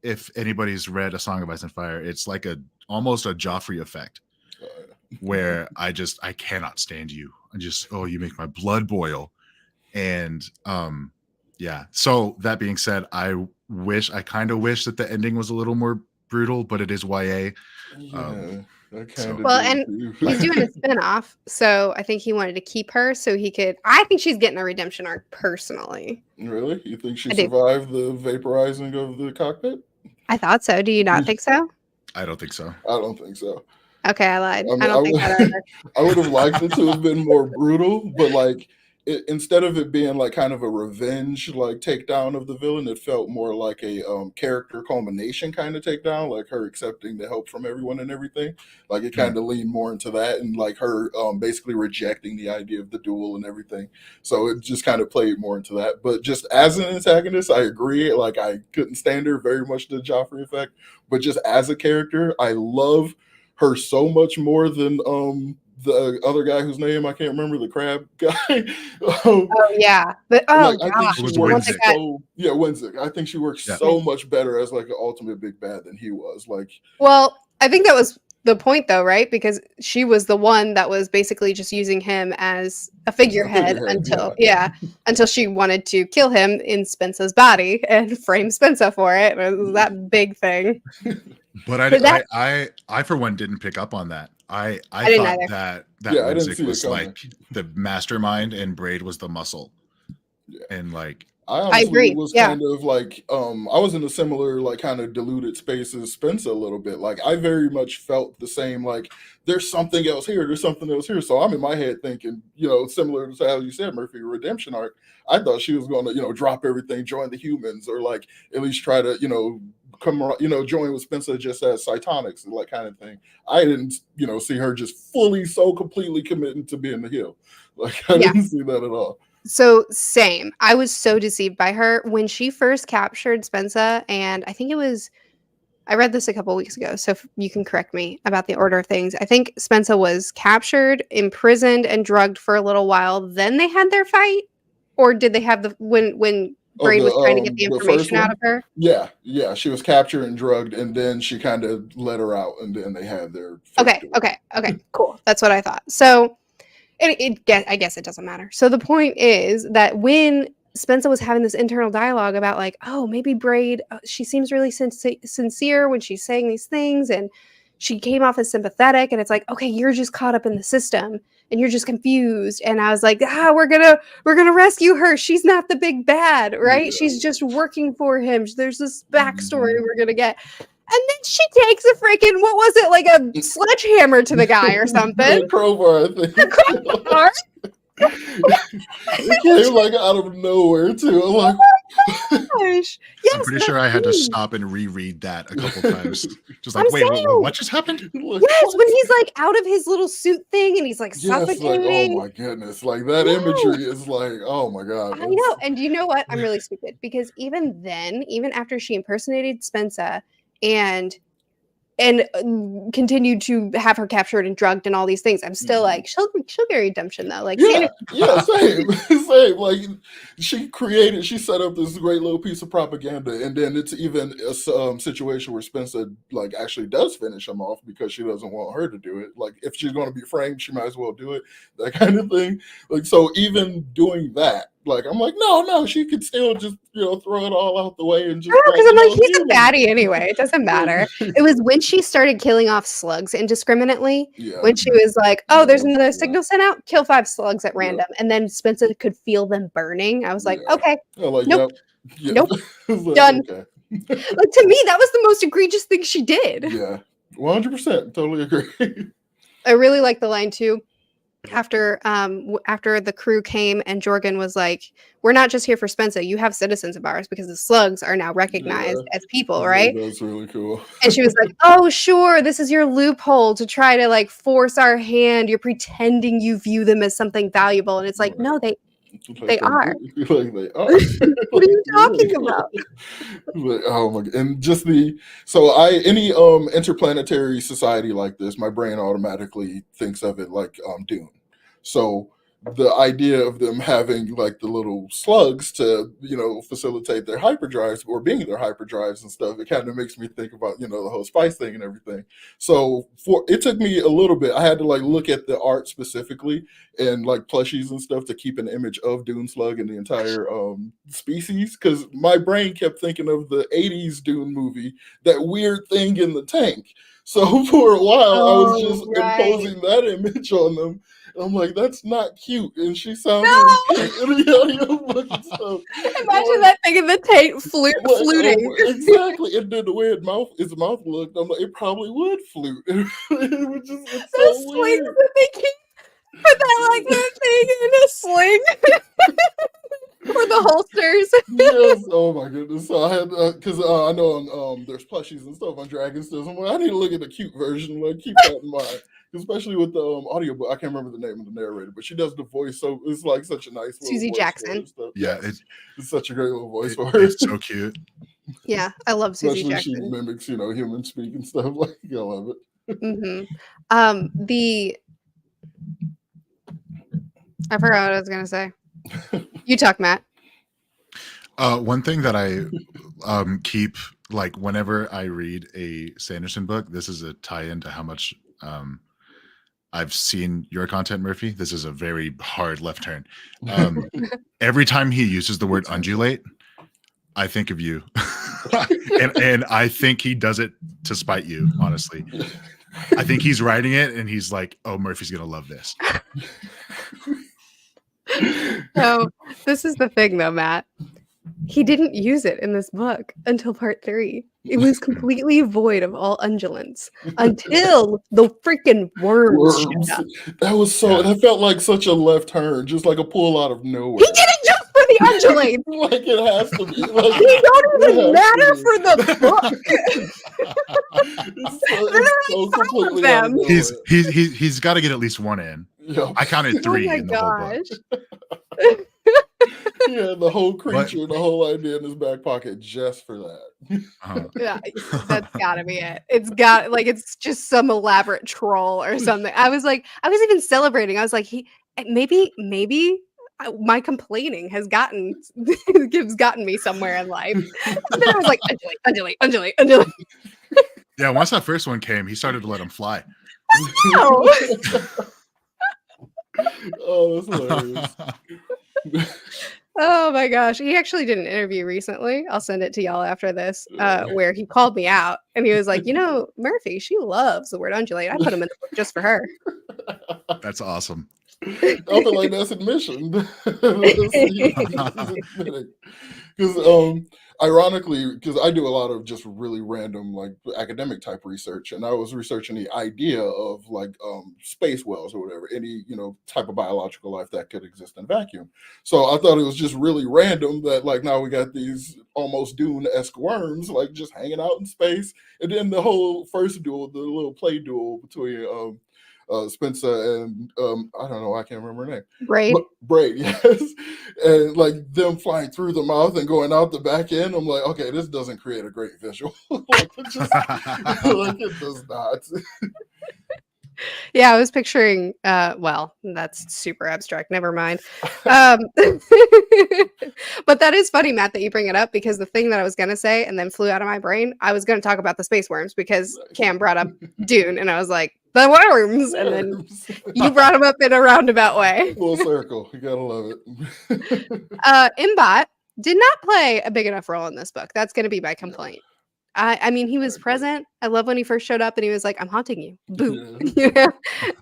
Speaker 3: if anybody's read A Song of Ice and Fire, it's like almost a Joffrey effect, where I cannot stand you. You make my blood boil. And so that being said, I kind of wish that the ending was a little more brutal, but it is YA.
Speaker 1: And he's doing a spinoff, so I think he wanted to keep her so he could. I think she's getting a redemption arc personally.
Speaker 2: Really? You think she survived the vaporizing of the cockpit?
Speaker 1: I thought so. Do you not think so?
Speaker 3: I don't think so.
Speaker 2: I don't think so.
Speaker 1: Okay, I lied.
Speaker 2: I
Speaker 1: I
Speaker 2: mean,
Speaker 1: don't think that either.
Speaker 2: I would have liked it to have been more brutal, but like instead of it being like kind of a revenge like takedown of the villain, it felt more like a character culmination kind of takedown, like her accepting the help from everyone and everything. Like it kind of leaned more into that, and like her basically rejecting the idea of the duel and everything. So it just kind of played more into that. But just as an antagonist, I agree. Like I couldn't stand her, very much the Joffrey effect. But just as a character, I love her so much more than the other guy whose name I can't remember, the crab guy.
Speaker 1: Oh yeah, but
Speaker 2: Like I think
Speaker 1: gosh,
Speaker 2: she
Speaker 3: It was
Speaker 2: works
Speaker 3: Winsick.
Speaker 2: so Winsick. I think she works
Speaker 3: Yeah.
Speaker 2: so much better as like an ultimate big bad than he was. Like
Speaker 1: Well, I think that was the point though, right? Because she was the one that was basically just using him as a figurehead until until she wanted to kill him in Spensa's body and frame Spensa for it. It was that big thing.
Speaker 3: But I for one didn't pick up on that. I
Speaker 1: didn't
Speaker 3: thought
Speaker 1: either.
Speaker 3: that
Speaker 2: Yeah, I didn't
Speaker 3: Winsick
Speaker 2: see it
Speaker 3: was
Speaker 2: coming.
Speaker 3: like the mastermind and Braid was the muscle.
Speaker 2: Yeah.
Speaker 3: And like
Speaker 2: I honestly
Speaker 1: agree,
Speaker 2: was
Speaker 1: yeah.
Speaker 2: kind of like I was in a similar like kind of diluted space as Spencer a little bit. Like I very much felt the same, like there's something else here, there's something else here. So I'm in my head thinking, you know, similar to how you said Murphy redemption arc. I thought she was gonna, you know, drop everything, join the humans, or like at least try to, you know, come around, you know, join with Spencer just as Cytonics, like kind of thing. I didn't, you know, see her just fully so completely committing to being the heel. Like I
Speaker 1: Yeah.
Speaker 2: didn't see that at all.
Speaker 1: So same. I was so deceived by her when she first captured Spensa, and I think it was I read this a couple weeks ago, so you can correct me about the order of things. I think Spensa was captured, imprisoned, and drugged for a little while. Then they had their fight, or did they have the when Braid was trying to get the
Speaker 2: first
Speaker 1: information out
Speaker 2: one?
Speaker 1: of her?
Speaker 2: Yeah. She was captured and drugged, and then she kind of let her out, and then they had their
Speaker 1: Okay, cool. That's what I thought. So I guess it doesn't matter. So the point is that when Spensa was having this internal dialogue about like, oh, maybe Braid, she seems really sincere when she's saying these things, and she came off as sympathetic, and it's like, okay, you're just caught up in the system and you're just confused. And I was like, we're gonna rescue her. She's not the big bad, right?
Speaker 2: Yeah.
Speaker 1: She's just working for him. There's this backstory we're gonna get. And then she takes a freaking, what was it, like a sledgehammer to the guy or something?
Speaker 2: A crowbar, I think.
Speaker 1: A crowbar?
Speaker 2: It came like out of nowhere too. I'm like,
Speaker 1: Gosh. Yes,
Speaker 3: I'm pretty sure I had to stop and reread that a couple times. Just like,
Speaker 1: I'm
Speaker 3: wait,
Speaker 1: saying.
Speaker 3: what just happened?
Speaker 2: like,
Speaker 1: Yes, when he's like out of his little suit thing and he's like
Speaker 2: yes, like,
Speaker 1: suffocating.
Speaker 2: oh my goodness, like that imagery is like, oh my god.
Speaker 1: I know. And you know what? I'm really stupid because even then, even after she impersonated Spensa and continued to have her captured and drugged and all these things, I'm still like, she'll get redemption though. Like,
Speaker 2: Yeah, same. Like she set up this great little piece of propaganda, and then it's even a situation where Spencer like actually does finish him off because she doesn't want her to do it. Like if she's going to be framed, she might as well do it. That kind of thing. Like so, even doing that, like I'm like, no, she could still just throw it all out the way and just.
Speaker 1: No, because I'm like, he's a baddie anyway. It doesn't matter. It was when she started killing off slugs indiscriminately.
Speaker 2: Yeah.
Speaker 1: When she was like, oh, there's another
Speaker 2: Yeah.
Speaker 1: signal sent out, kill 5 slugs at random. And then Spencer could feel them burning. I was like, okay,
Speaker 2: Like,
Speaker 1: nope.
Speaker 2: Yep.
Speaker 1: Nope.
Speaker 2: Like,
Speaker 1: Done.
Speaker 2: Okay.
Speaker 1: Like to me, that was the most egregious thing she did.
Speaker 2: Yeah, 100%. Totally agree.
Speaker 1: I really like the line too. After the crew came and Jorgen was like, we're not just here for Spencer, you have citizens of ours because the slugs are now recognized as people, right?
Speaker 2: That's really cool.
Speaker 1: And she was like, oh sure, this is your loophole to try to like force our hand. You're pretending you view them as something valuable. And it's like, no, they are.
Speaker 2: Like they are.
Speaker 1: What are you talking about?
Speaker 2: Like, oh my god. And just any interplanetary society like this, my brain automatically thinks of it like Dune. So the idea of them having like the little slugs to facilitate their hyperdrives or being their hyperdrives and stuff, it kind of makes me think about the whole spice thing and everything. So it took me a little bit. I had to like look at the art specifically and like plushies and stuff to keep an image of Dune Slug and the entire species, because my brain kept thinking of the 80s Dune movie, that weird thing in the tank. So for a while, I was just
Speaker 1: Oh, right.
Speaker 2: imposing that image on them. And I'm like, that's not cute. And she sounds
Speaker 1: No!
Speaker 2: really cute in the audiobook and stuff.
Speaker 1: Imagine that thing in the tape fluting.
Speaker 2: Exactly. And then the way its mouth looked, I'm like, it probably would flute. It was just, it's
Speaker 1: The
Speaker 2: so
Speaker 1: slings
Speaker 2: weird.
Speaker 1: that they keep put that like that thing in a sling. Or the holsters.
Speaker 2: Yes. Oh my goodness. So I had because I know on there's plushies and stuff on Dragon's Still. I'm like, I need to look at the cute version. Like keep that in mind, especially with the audiobook. I can't remember the name of the narrator, but she does the voice. So it's like such a nice little
Speaker 1: Susie
Speaker 2: voice for her
Speaker 1: Jackson.
Speaker 2: and stuff.
Speaker 3: Yeah,
Speaker 2: Yes. It's such a great little voice for her.
Speaker 3: it's so cute.
Speaker 1: Yeah, I love Susie
Speaker 2: Especially she
Speaker 1: Jackson.
Speaker 2: mimics, human speak and stuff. Like I love it.
Speaker 1: I forgot what I was gonna say. You talk, Matt.
Speaker 3: One thing that I keep, like, whenever I read a Sanderson book, this is a tie-in to how much I've seen your content, Murphy. This is a very hard left turn. Every time he uses the word undulate, I think of you. and I think he does it to spite you, honestly. I think he's writing it and he's like, oh, Murphy's gonna love this.
Speaker 1: So this is the thing though, Matt. He didn't use it in this book until part 3. It was completely void of all undulants until the freaking worms showed up.
Speaker 2: That felt like such a left turn, just like a pull out of nowhere.
Speaker 1: He did it just for the undulates.
Speaker 2: Like it has to be. Like,
Speaker 1: He don't even matter for the book.
Speaker 2: it's so completely out of nowhere.
Speaker 3: He's got to get at least one in.
Speaker 2: Yep.
Speaker 3: I counted 3
Speaker 1: Oh my
Speaker 3: in the whole book.
Speaker 2: Yeah, the whole creature, the whole idea in his back pocket just for that.
Speaker 1: Yeah, that's gotta be it. It's just some elaborate troll or something. I was even celebrating. I was like, maybe my complaining has gotten me somewhere in life. And then I was like, undulate.
Speaker 3: Yeah, once that first one came, he started to let him fly.
Speaker 1: Oh.
Speaker 2: Oh, that's hilarious.
Speaker 1: Oh my gosh. He actually did an interview recently. I'll send it to y'all after this, where he called me out and he was like, Murphy, she loves the word undulate. I put him in the book just for her.
Speaker 3: That's awesome.
Speaker 2: I feel like that's admission. Because ironically, because I do a lot of just really random like academic type research, and I was researching the idea of like space whales or whatever, any type of biological life that could exist in a vacuum. So I thought it was just really random that like now we got these almost Dune-esque worms like just hanging out in space, and then the whole first duel, the little play duel between Spencer and I don't know, I can't remember her name. Braid, yes. And like them flying through the mouth and going out the back end. I'm like, okay, this doesn't create a great visual. Like it does not.
Speaker 1: Yeah, I was picturing well, that's super abstract. Never mind. But that is funny, Matt, that you bring it up, because the thing that I was gonna say and then flew out of my brain, I was gonna talk about the space worms because Cam brought up Dune and I was like, the worms, and then you brought them up in a roundabout way.
Speaker 2: Full circle. You gotta love it.
Speaker 1: Mbot did not play a big enough role in this book. That's gonna be my complaint. I mean, he was present. I love when he first showed up and he was like, I'm haunting you. Boo. Yeah.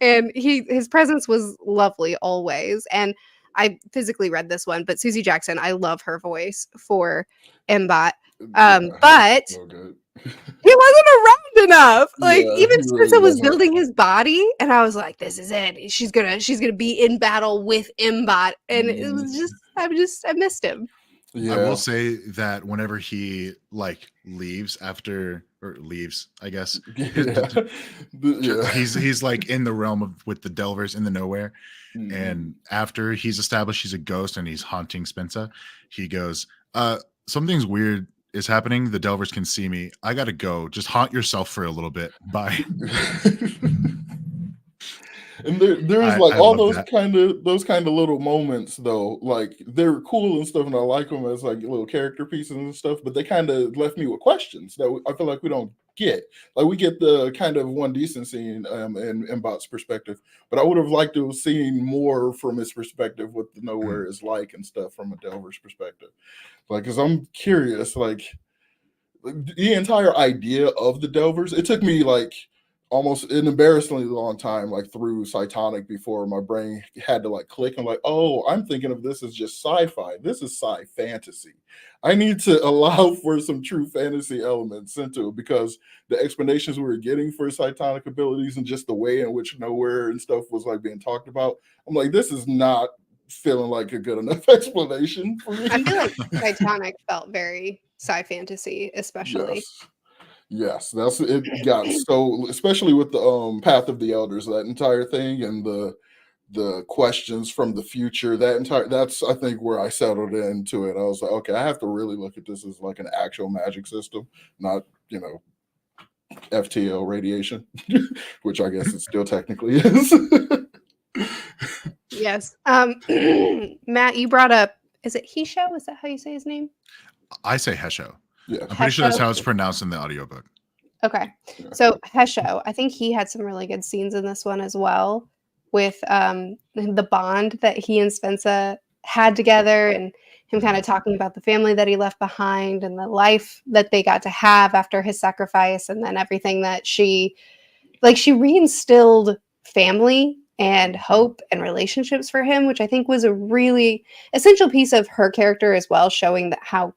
Speaker 1: And his presence was lovely always. And I physically read this one, but Susie Jackson, I love her voice for Mbot. But
Speaker 2: so good.
Speaker 1: he wasn't around enough. Like even
Speaker 2: he
Speaker 1: Spencer
Speaker 2: really
Speaker 1: was
Speaker 2: wasn't.
Speaker 1: building his body, and I was like, this is it. She's gonna be in battle with Mbot. And it was just I missed him.
Speaker 3: Yeah. I will say that whenever he like leaves, I guess. He's like in the realm with the Delvers in the nowhere. Mm-hmm. And after he's established he's a ghost and he's haunting Spencer, he goes, something's weird is happening. The Delvers can see me. I gotta go. Just haunt yourself for a little bit. Bye.
Speaker 2: And there's like all those kind of little moments though, like they're cool and stuff, and I like them as like little character pieces and stuff. But they kind of left me with questions that I feel like we don't get. Like we get the kind of one decent scene in Mbot's perspective, but I would have liked to have seen more from his perspective, what the nowhere is like and stuff from a Delver's perspective. Like, because I'm curious, like the entire idea of the Delvers. It took me like almost an embarrassingly long time, like through Cytonic, before my brain had to like click and like, oh, I'm thinking of this as just sci-fi. This is sci-fantasy. I need to allow for some true fantasy elements into it, because the explanations we were getting for Cytonic abilities and just the way in which Nowhere and stuff was like being talked about, I'm like, this is not feeling like a good enough explanation for me.
Speaker 1: I feel like Titanic felt very sci-fantasy, especially.
Speaker 2: Yes, that's it. Got so, especially with the Path of the Elders, that entire thing, and the questions from the future, that's I think where I settled into it. I was like, okay, I have to really look at this as like an actual magic system, not FTL radiation, which I guess it still technically is.
Speaker 1: Yes. Matt, you brought up, is it Hisho? Is that how you say his name?
Speaker 3: I say Hesho.
Speaker 2: Yeah.
Speaker 3: I'm pretty sure that's
Speaker 1: Hesho?
Speaker 3: how it's pronounced in the audiobook.
Speaker 1: Okay.
Speaker 2: Yeah.
Speaker 1: So Hesho, I think he had some really good scenes in this one as well, with the bond that he and Spencer had together, and him kind of talking about the family that he left behind and the life that they got to have after his sacrifice, and then everything that she reinstilled family and hope and relationships for him, which I think was a really essential piece of her character as well, showing that how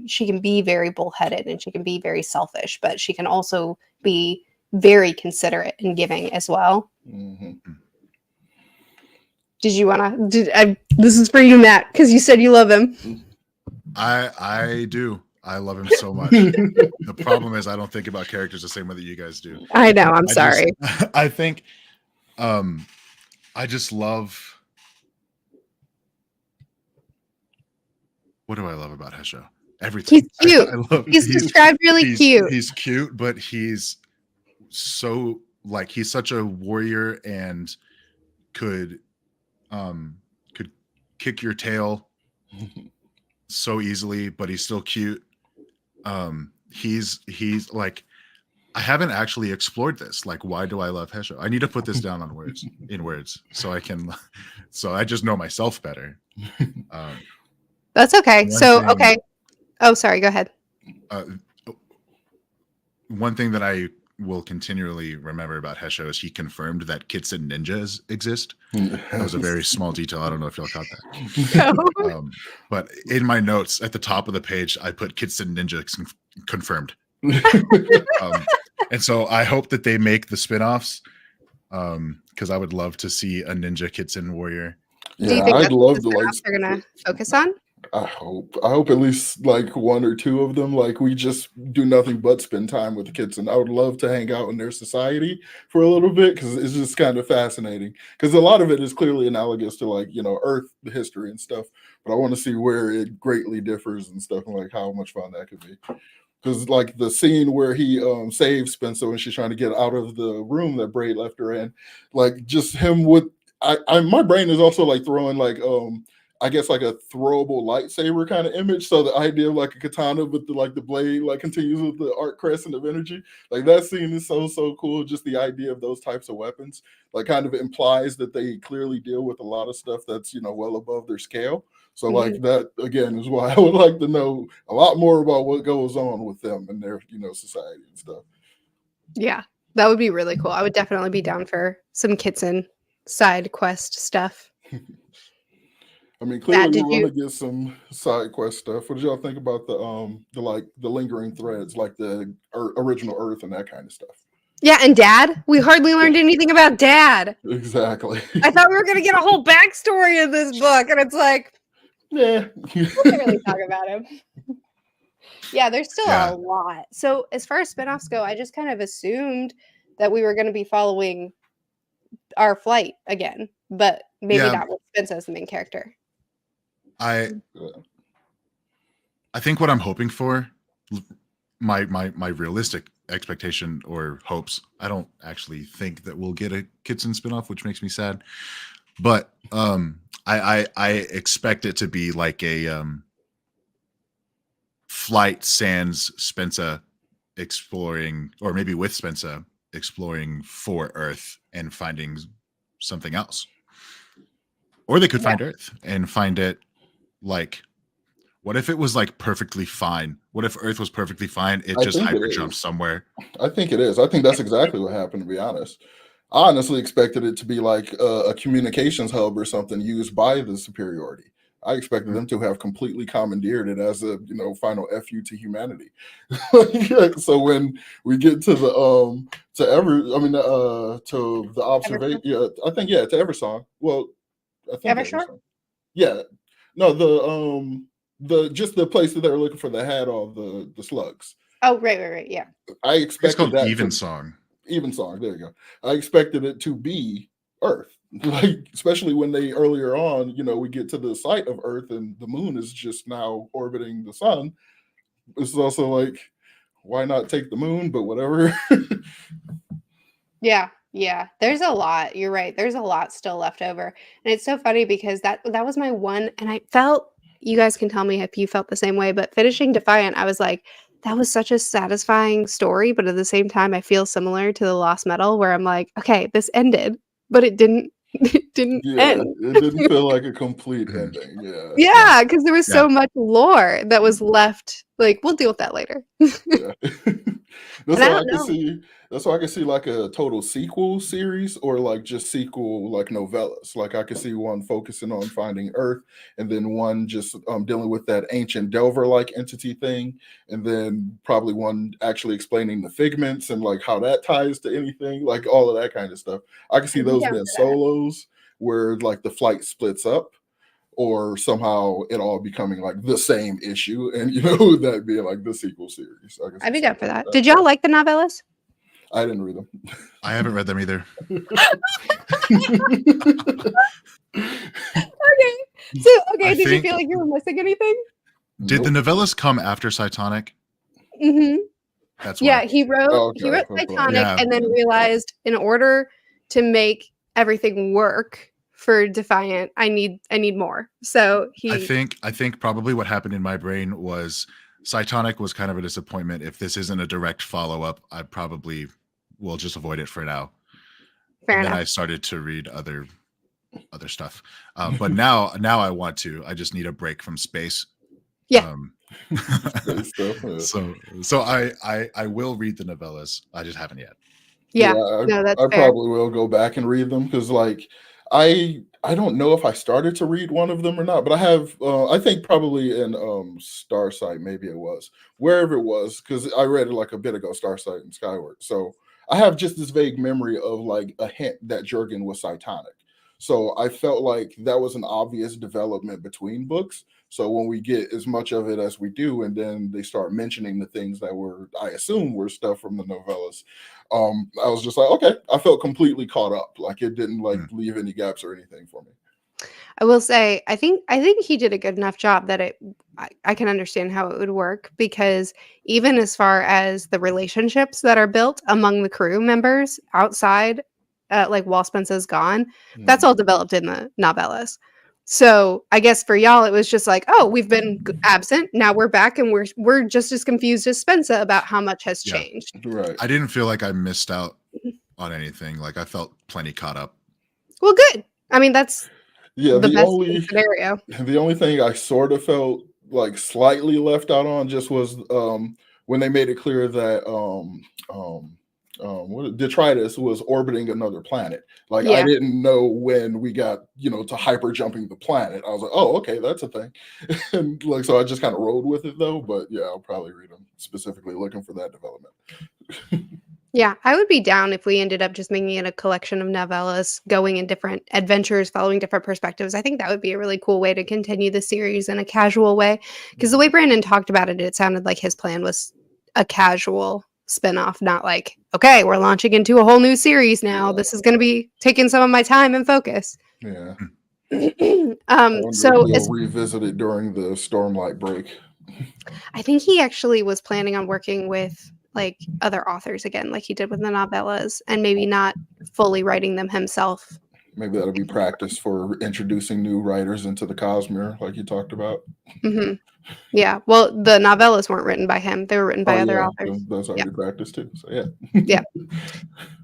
Speaker 1: she can be very bullheaded and she can be very selfish, but she can also be very considerate and giving as well.
Speaker 2: Mm-hmm.
Speaker 1: Did you want to? This is for you, Matt, because you said you love him.
Speaker 3: I do. I love him so much. The problem is I don't think about characters the same way that you guys do.
Speaker 1: I know. I'm sorry.
Speaker 3: I think, I just love. What do I love about Hesho? Everything.
Speaker 1: He's cute. He's described really cute.
Speaker 3: He's cute, but he's so he's such a warrior and could kick your tail so easily, but he's still cute. He's like, I haven't actually explored this. Like, why do I love Hesho? I need to put this down in words so I just know myself better.
Speaker 1: That's okay. Okay. Oh, sorry. Go ahead.
Speaker 3: One thing that I will continually remember about Hesho is he confirmed that Kitsen ninjas exist. That was a very small detail. I don't know if y'all caught that. But in my notes at the top of the page, I put Kitsen ninjas confirmed. And so I hope that they make the spin-offs, because I would love to see a ninja Kitsen warrior.
Speaker 2: Yeah,
Speaker 1: do you think
Speaker 2: I'd love to
Speaker 1: they're gonna focus on?
Speaker 2: I hope at least like one or two of them, like we just do nothing but spend time with the kids, and I would love to hang out in their society for a little bit, because it's just kind of fascinating, because a lot of it is clearly analogous to Earth history and stuff, but I want to see where it greatly differs and stuff, and like how much fun that could be. Because like the scene where he saves Spencer when she's trying to get out of the room that Braid left her in, like just him with my brain is also like throwing I guess like a throwable lightsaber kind of image. So the idea of like a katana with the blade continues with the arc crescent of energy. Like that scene is so cool. Just the idea of those types of weapons kind of implies that they clearly deal with a lot of stuff that's well above their scale. So that again is why I would like to know a lot more about what goes on with them and their society and stuff.
Speaker 1: Yeah, that would be really cool. I would definitely be down for some Kitsen side quest stuff.
Speaker 2: I mean, clearly we want to get some side quest stuff. What did y'all think about the lingering threads, like the original Earth and that kind of stuff?
Speaker 1: Yeah, and Dad. We hardly learned anything about Dad.
Speaker 2: Exactly.
Speaker 1: I thought we were gonna get a whole backstory in this book, and it's like,
Speaker 2: yeah,
Speaker 1: we can't really talk about him. Yeah, there's still a lot. So as far as spinoffs go, I just kind of assumed that we were going to be following our flight again, but maybe not with Spencer as the main character.
Speaker 3: I think what I'm hoping for, my realistic expectation or hopes, I don't actually think that we'll get a Kitsen spinoff, which makes me sad. But I expect it to be like a Flight sans Spencer exploring, or maybe with Spencer exploring for Earth and finding something else. Or they could find Earth and find it What if it was like perfectly fine? What if Earth was perfectly fine? It
Speaker 2: I
Speaker 3: just
Speaker 2: think it
Speaker 3: hyper jumped
Speaker 2: is.
Speaker 3: somewhere.
Speaker 2: I think it is. I think that's exactly what happened, to be honest. I honestly expected it to be like a communications hub or something used by the superiority. I expected them to have completely commandeered it as a final FU to humanity. So when we get to the to the observation,
Speaker 1: Evershore?
Speaker 2: yeah, I think to Eversong. Well, I think
Speaker 1: Evershore?
Speaker 2: Eversong. Yeah, no, the just the place that they were looking for that had all the slugs.
Speaker 1: Oh, right. Yeah.
Speaker 2: I
Speaker 3: It's
Speaker 2: expected
Speaker 3: called
Speaker 2: that
Speaker 3: Even
Speaker 2: to
Speaker 3: Song.
Speaker 2: even song. There you go. I expected it to be Earth, like especially when they earlier on, we get to the site of Earth and the moon is just now orbiting the sun. It's also like, why not take the moon? But whatever.
Speaker 1: Yeah. There's a lot. You're right. There's a lot still left over. And it's so funny because that was my one, and I felt, you guys can tell me if you felt the same way, but finishing Defiant, I was like, that was such a satisfying story, but at the same time I feel similar to the Lost Metal where I'm like, okay, this ended, but it didn't it didn't
Speaker 2: Yeah,
Speaker 1: end.
Speaker 2: it didn't feel like a complete
Speaker 3: Mhm.
Speaker 2: ending. Yeah,
Speaker 3: Yeah.
Speaker 1: Yeah, because there was
Speaker 3: Yeah.
Speaker 1: so much lore that was left. Like, we'll deal with that later.
Speaker 2: yeah. That's
Speaker 1: And I
Speaker 2: why I
Speaker 1: don't
Speaker 2: can
Speaker 1: know.
Speaker 2: see. That's why I can see like a total sequel series or like just sequel like novellas. Like I could see one focusing on finding Earth, and then one just dealing with that ancient Delver like entity thing, and then probably one actually explaining the figments and like how that ties to anything, like all of that kind of stuff. I can see
Speaker 1: I'd be
Speaker 2: those
Speaker 1: down
Speaker 2: being
Speaker 1: for that.
Speaker 2: solos where like the flight splits up or somehow it all becoming like the same issue, and that being like the sequel series. I can
Speaker 1: I'd
Speaker 2: see
Speaker 1: be down
Speaker 2: something
Speaker 1: for
Speaker 2: like
Speaker 1: that.
Speaker 2: that.
Speaker 1: Did y'all like the novellas?
Speaker 2: I didn't read them.
Speaker 3: I haven't read them either.
Speaker 1: Okay,
Speaker 3: I
Speaker 1: did you
Speaker 3: think
Speaker 1: feel like you were missing anything?
Speaker 3: did the
Speaker 2: Nope.
Speaker 3: novellas come after Cytonic?
Speaker 1: Mhm.
Speaker 3: That's
Speaker 1: Yeah,
Speaker 3: why.
Speaker 1: he wrote
Speaker 2: Oh,
Speaker 1: he
Speaker 2: okay.
Speaker 1: wrote
Speaker 2: That's what
Speaker 1: Titanic
Speaker 3: Yeah.
Speaker 1: and then realized in order to make everything work for Defiant, I need more. So
Speaker 3: I
Speaker 1: he
Speaker 3: think probably what happened in my brain was Cytonic was kind of a disappointment. If this isn't a direct follow-up, I probably will just avoid it for now.
Speaker 1: fair
Speaker 3: And then I
Speaker 1: enough.
Speaker 3: started to read other stuff. But now I want to. I just need a break from space.
Speaker 1: Yeah.
Speaker 3: Um,
Speaker 2: space stuff. Yeah.
Speaker 3: so I will read the novellas. I just haven't yet.
Speaker 2: Yeah,
Speaker 1: Yeah. No, that's
Speaker 2: I
Speaker 1: fair.
Speaker 2: probably will go back and read them because, like, I don't know if I started to read one of them or not, but I have. I think probably in Starsight, maybe it was wherever it was because I read it like a bit ago. Starsight and Skyward, so I have just this vague memory of like a hint that Jurgen was Cytonic. So I felt like that was an obvious development between books. So when we get as much of it as we do, and then they start mentioning the things that were, I assume, were stuff from the novellas, I was just like, okay, I felt completely caught up. Like it didn't like
Speaker 3: Hmm.
Speaker 2: leave any gaps or anything for me.
Speaker 1: I will say I think he did a good enough job that I can understand how it would work because even as far as the relationships that are built among the crew members outside, like while Spencer's gone, that's
Speaker 2: Mhm.
Speaker 1: all developed in the novellas. So I guess for y'all, it was just like, oh, we've been absent. Now we're back, and we're just as confused as Spencer about how much has
Speaker 3: Yeah.
Speaker 1: changed.
Speaker 2: Right.
Speaker 3: I didn't feel like I missed out on anything. Like I felt plenty caught up.
Speaker 1: Well, good. I mean, that's
Speaker 2: Yeah.
Speaker 1: the
Speaker 2: The
Speaker 1: best case
Speaker 2: only
Speaker 1: scenario.
Speaker 2: the only thing I sort of felt like slightly left out on just was when they made it clear that detritus was orbiting another planet. Like I
Speaker 1: Yeah.
Speaker 2: didn't know when we got to hyper jumping the planet. I was like, oh, okay, that's a thing. And like so I just kind of rode with it though. But yeah, I'll probably read them specifically looking for that development.
Speaker 1: Yeah, I would be down if we ended up just making it a collection of novellas going in different adventures, following different perspectives. I think that would be a really cool way to continue the series in a casual way. Because the way Brandon talked about it, it sounded like his plan was a casual spinoff, not like, okay, we're launching into a whole new series now.
Speaker 2: Yeah.
Speaker 1: This is going to be taking some of my time and focus.
Speaker 2: Yeah. I wonder if
Speaker 1: So
Speaker 2: they'll revisit it during the Stormlight break.
Speaker 1: I think he actually was planning on working with like other authors again, like he did with the novellas, and maybe not fully writing them himself.
Speaker 2: Maybe that'll be practice for introducing new writers into the Cosmere, like you talked about.
Speaker 1: Hmm. Yeah. Well, the novellas weren't written by him; they were written
Speaker 2: Oh
Speaker 1: by other
Speaker 2: yeah,
Speaker 1: authors.
Speaker 2: that's
Speaker 1: Yeah.
Speaker 2: already practice too. So yeah.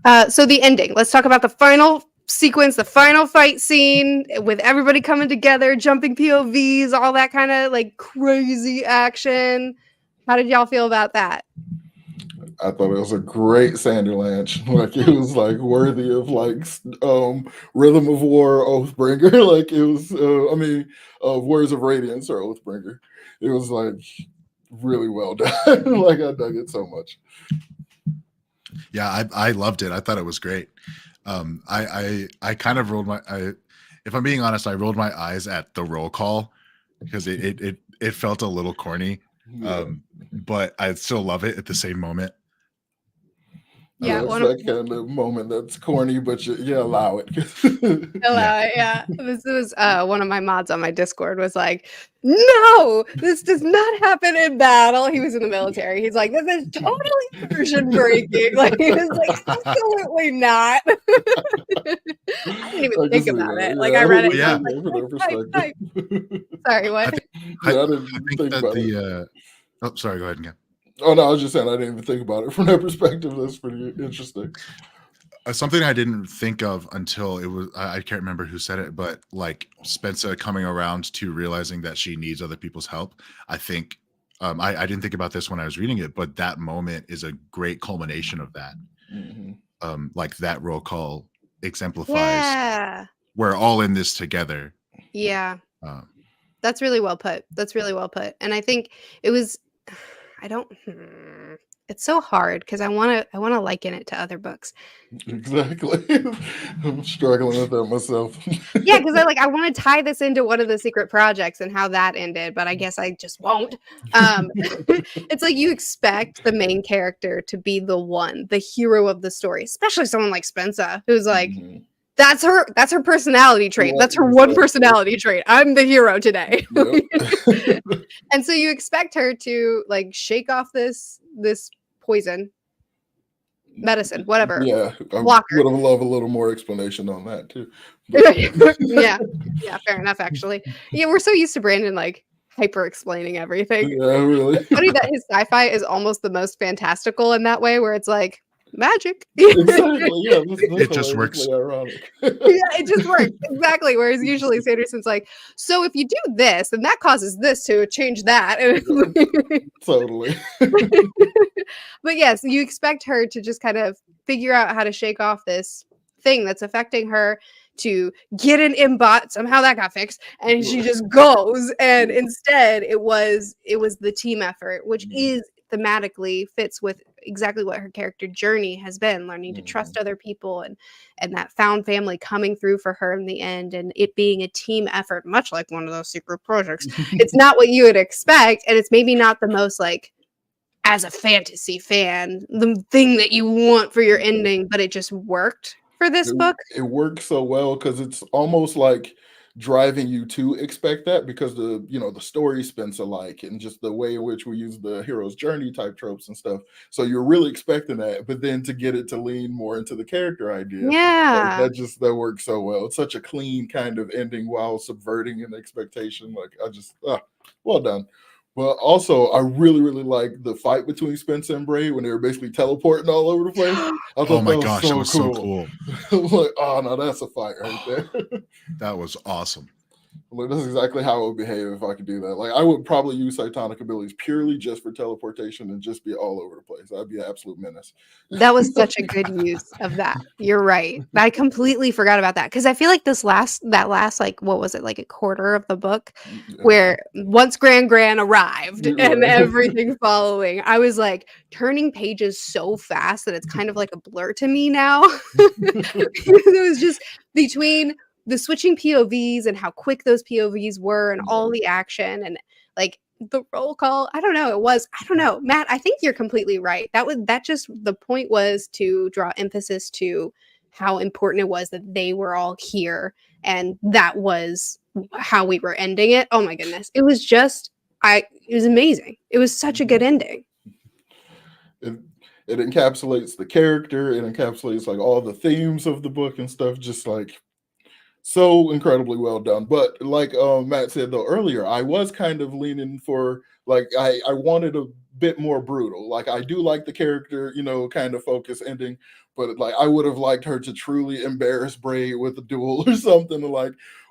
Speaker 1: Yeah. So the ending. Let's talk about the final sequence, the final fight scene with everybody coming together, jumping POVs, all that kind of like crazy action. How did y'all feel about that?
Speaker 2: I thought it was a great Sanderlanche. Like it was like worthy of like Rhythm of War, Oathbringer. Like it was Words of Radiance or Oathbringer. It was like really well done. Like I dug it so much.
Speaker 3: Yeah, I loved it. I thought it was great. I kind of rolled if I'm being honest, I rolled my eyes at the roll call because it felt a little corny.
Speaker 2: Yeah.
Speaker 3: But I still love it at the same moment.
Speaker 1: Yeah,
Speaker 2: it's that kind of moment that's corny, but you allow it.
Speaker 1: Allow it, yeah. This was one of my mods on my Discord was like, no, this does not happen in battle. He was in the military. He's like, this is totally immersion breaking. Like he was like, absolutely not. I didn't even think about it. Like I read it.
Speaker 3: Yeah.
Speaker 1: Like, sorry, what?
Speaker 3: I think that oh, sorry, go ahead again.
Speaker 2: Oh no, I was just saying I didn't even think about it from that perspective. That's pretty interesting.
Speaker 3: Something I didn't think of until it was I can't remember who said it, but like Spencer coming around to realizing that she needs other people's help. I think I didn't think about this when I was reading it, but that moment is a great culmination of that.
Speaker 2: Mm-hmm.
Speaker 3: Like that roll call exemplifies we're all in this together.
Speaker 1: Yeah. That's really well put. That's really well put. And I think it was it's so hard because I want to liken it to other books.
Speaker 2: Exactly. I'm struggling with that myself.
Speaker 1: Yeah, because I want to tie this into one of the secret projects and how that ended, but I guess I just won't. It's like you expect the main character to be the hero of the story, especially someone like Spencer, who's like, that's her personality trait. That's her one personality trait. I'm the hero today. Yep. And so you expect her to like shake off this poison medicine, whatever.
Speaker 2: Yeah, I would have loved a little more explanation on that too.
Speaker 1: yeah, fair enough. Actually, yeah, we're so used to Brandon like hyper explaining everything.
Speaker 2: Yeah, really.
Speaker 1: It's funny that his sci-fi is almost the most fantastical in that way, where it's like magic.
Speaker 2: Exactly. Yeah,
Speaker 3: it just works.
Speaker 2: Ironic.
Speaker 1: Yeah, it just works exactly. Whereas usually Sanderson's like, so if you do this, then that causes this to change that.
Speaker 2: Totally.
Speaker 1: But yes, you expect her to just kind of figure out how to shake off this thing that's affecting her, to get an imbot. Somehow that got fixed, and she just goes. And instead, it was the team effort, which is thematically fits with exactly what her character journey has been, learning to trust other people and that found family coming through for her in the end, and it being a team effort, much like one of those secret projects. It's not what you would expect, and it's maybe not the most like, as a fantasy fan, the thing that you want for your ending, but it just worked for this book.
Speaker 2: It works so well because it's almost like driving you to expect that, because the story spins alike and just the way in which we use the hero's journey type tropes and stuff. So you're really expecting that, but then to get it to lean more into the character idea, that works so well. It's such a clean kind of ending while subverting an expectation. Like well done. But also, I really, really like the fight between Spencer and Bray when they were basically teleporting all over the place. I thought that was so cool. Like, oh no, that's a fight right there.
Speaker 3: That was awesome.
Speaker 2: Like, that's exactly how I would behave if I could do that. Like, I would probably use Cytonic abilities purely just for teleportation and just be all over the place. I'd be an absolute menace.
Speaker 1: That was such a good use of that. You're right. I completely forgot about that, because I feel like that last like, what was it, like a quarter of the book, where once Gran arrived and everything following, I was like turning pages so fast that it's kind of like a blur to me now. It was just between the switching POVs and how quick those POVs were and all the action and like the roll call. I don't know. Matt, I think you're completely right. The point was to draw emphasis to how important it was that they were all here. And that was how we were ending it. Oh my goodness. It was amazing. It was such a good ending.
Speaker 2: It encapsulates the character. It encapsulates like all the themes of the book and stuff. Just like, so incredibly well done. But like Matt said though earlier, I was kind of leaning for like I wanted a bit more brutal. Like I do like the character, kind of focus ending, but like I would have liked her to truly embarrass Braid with a duel or something,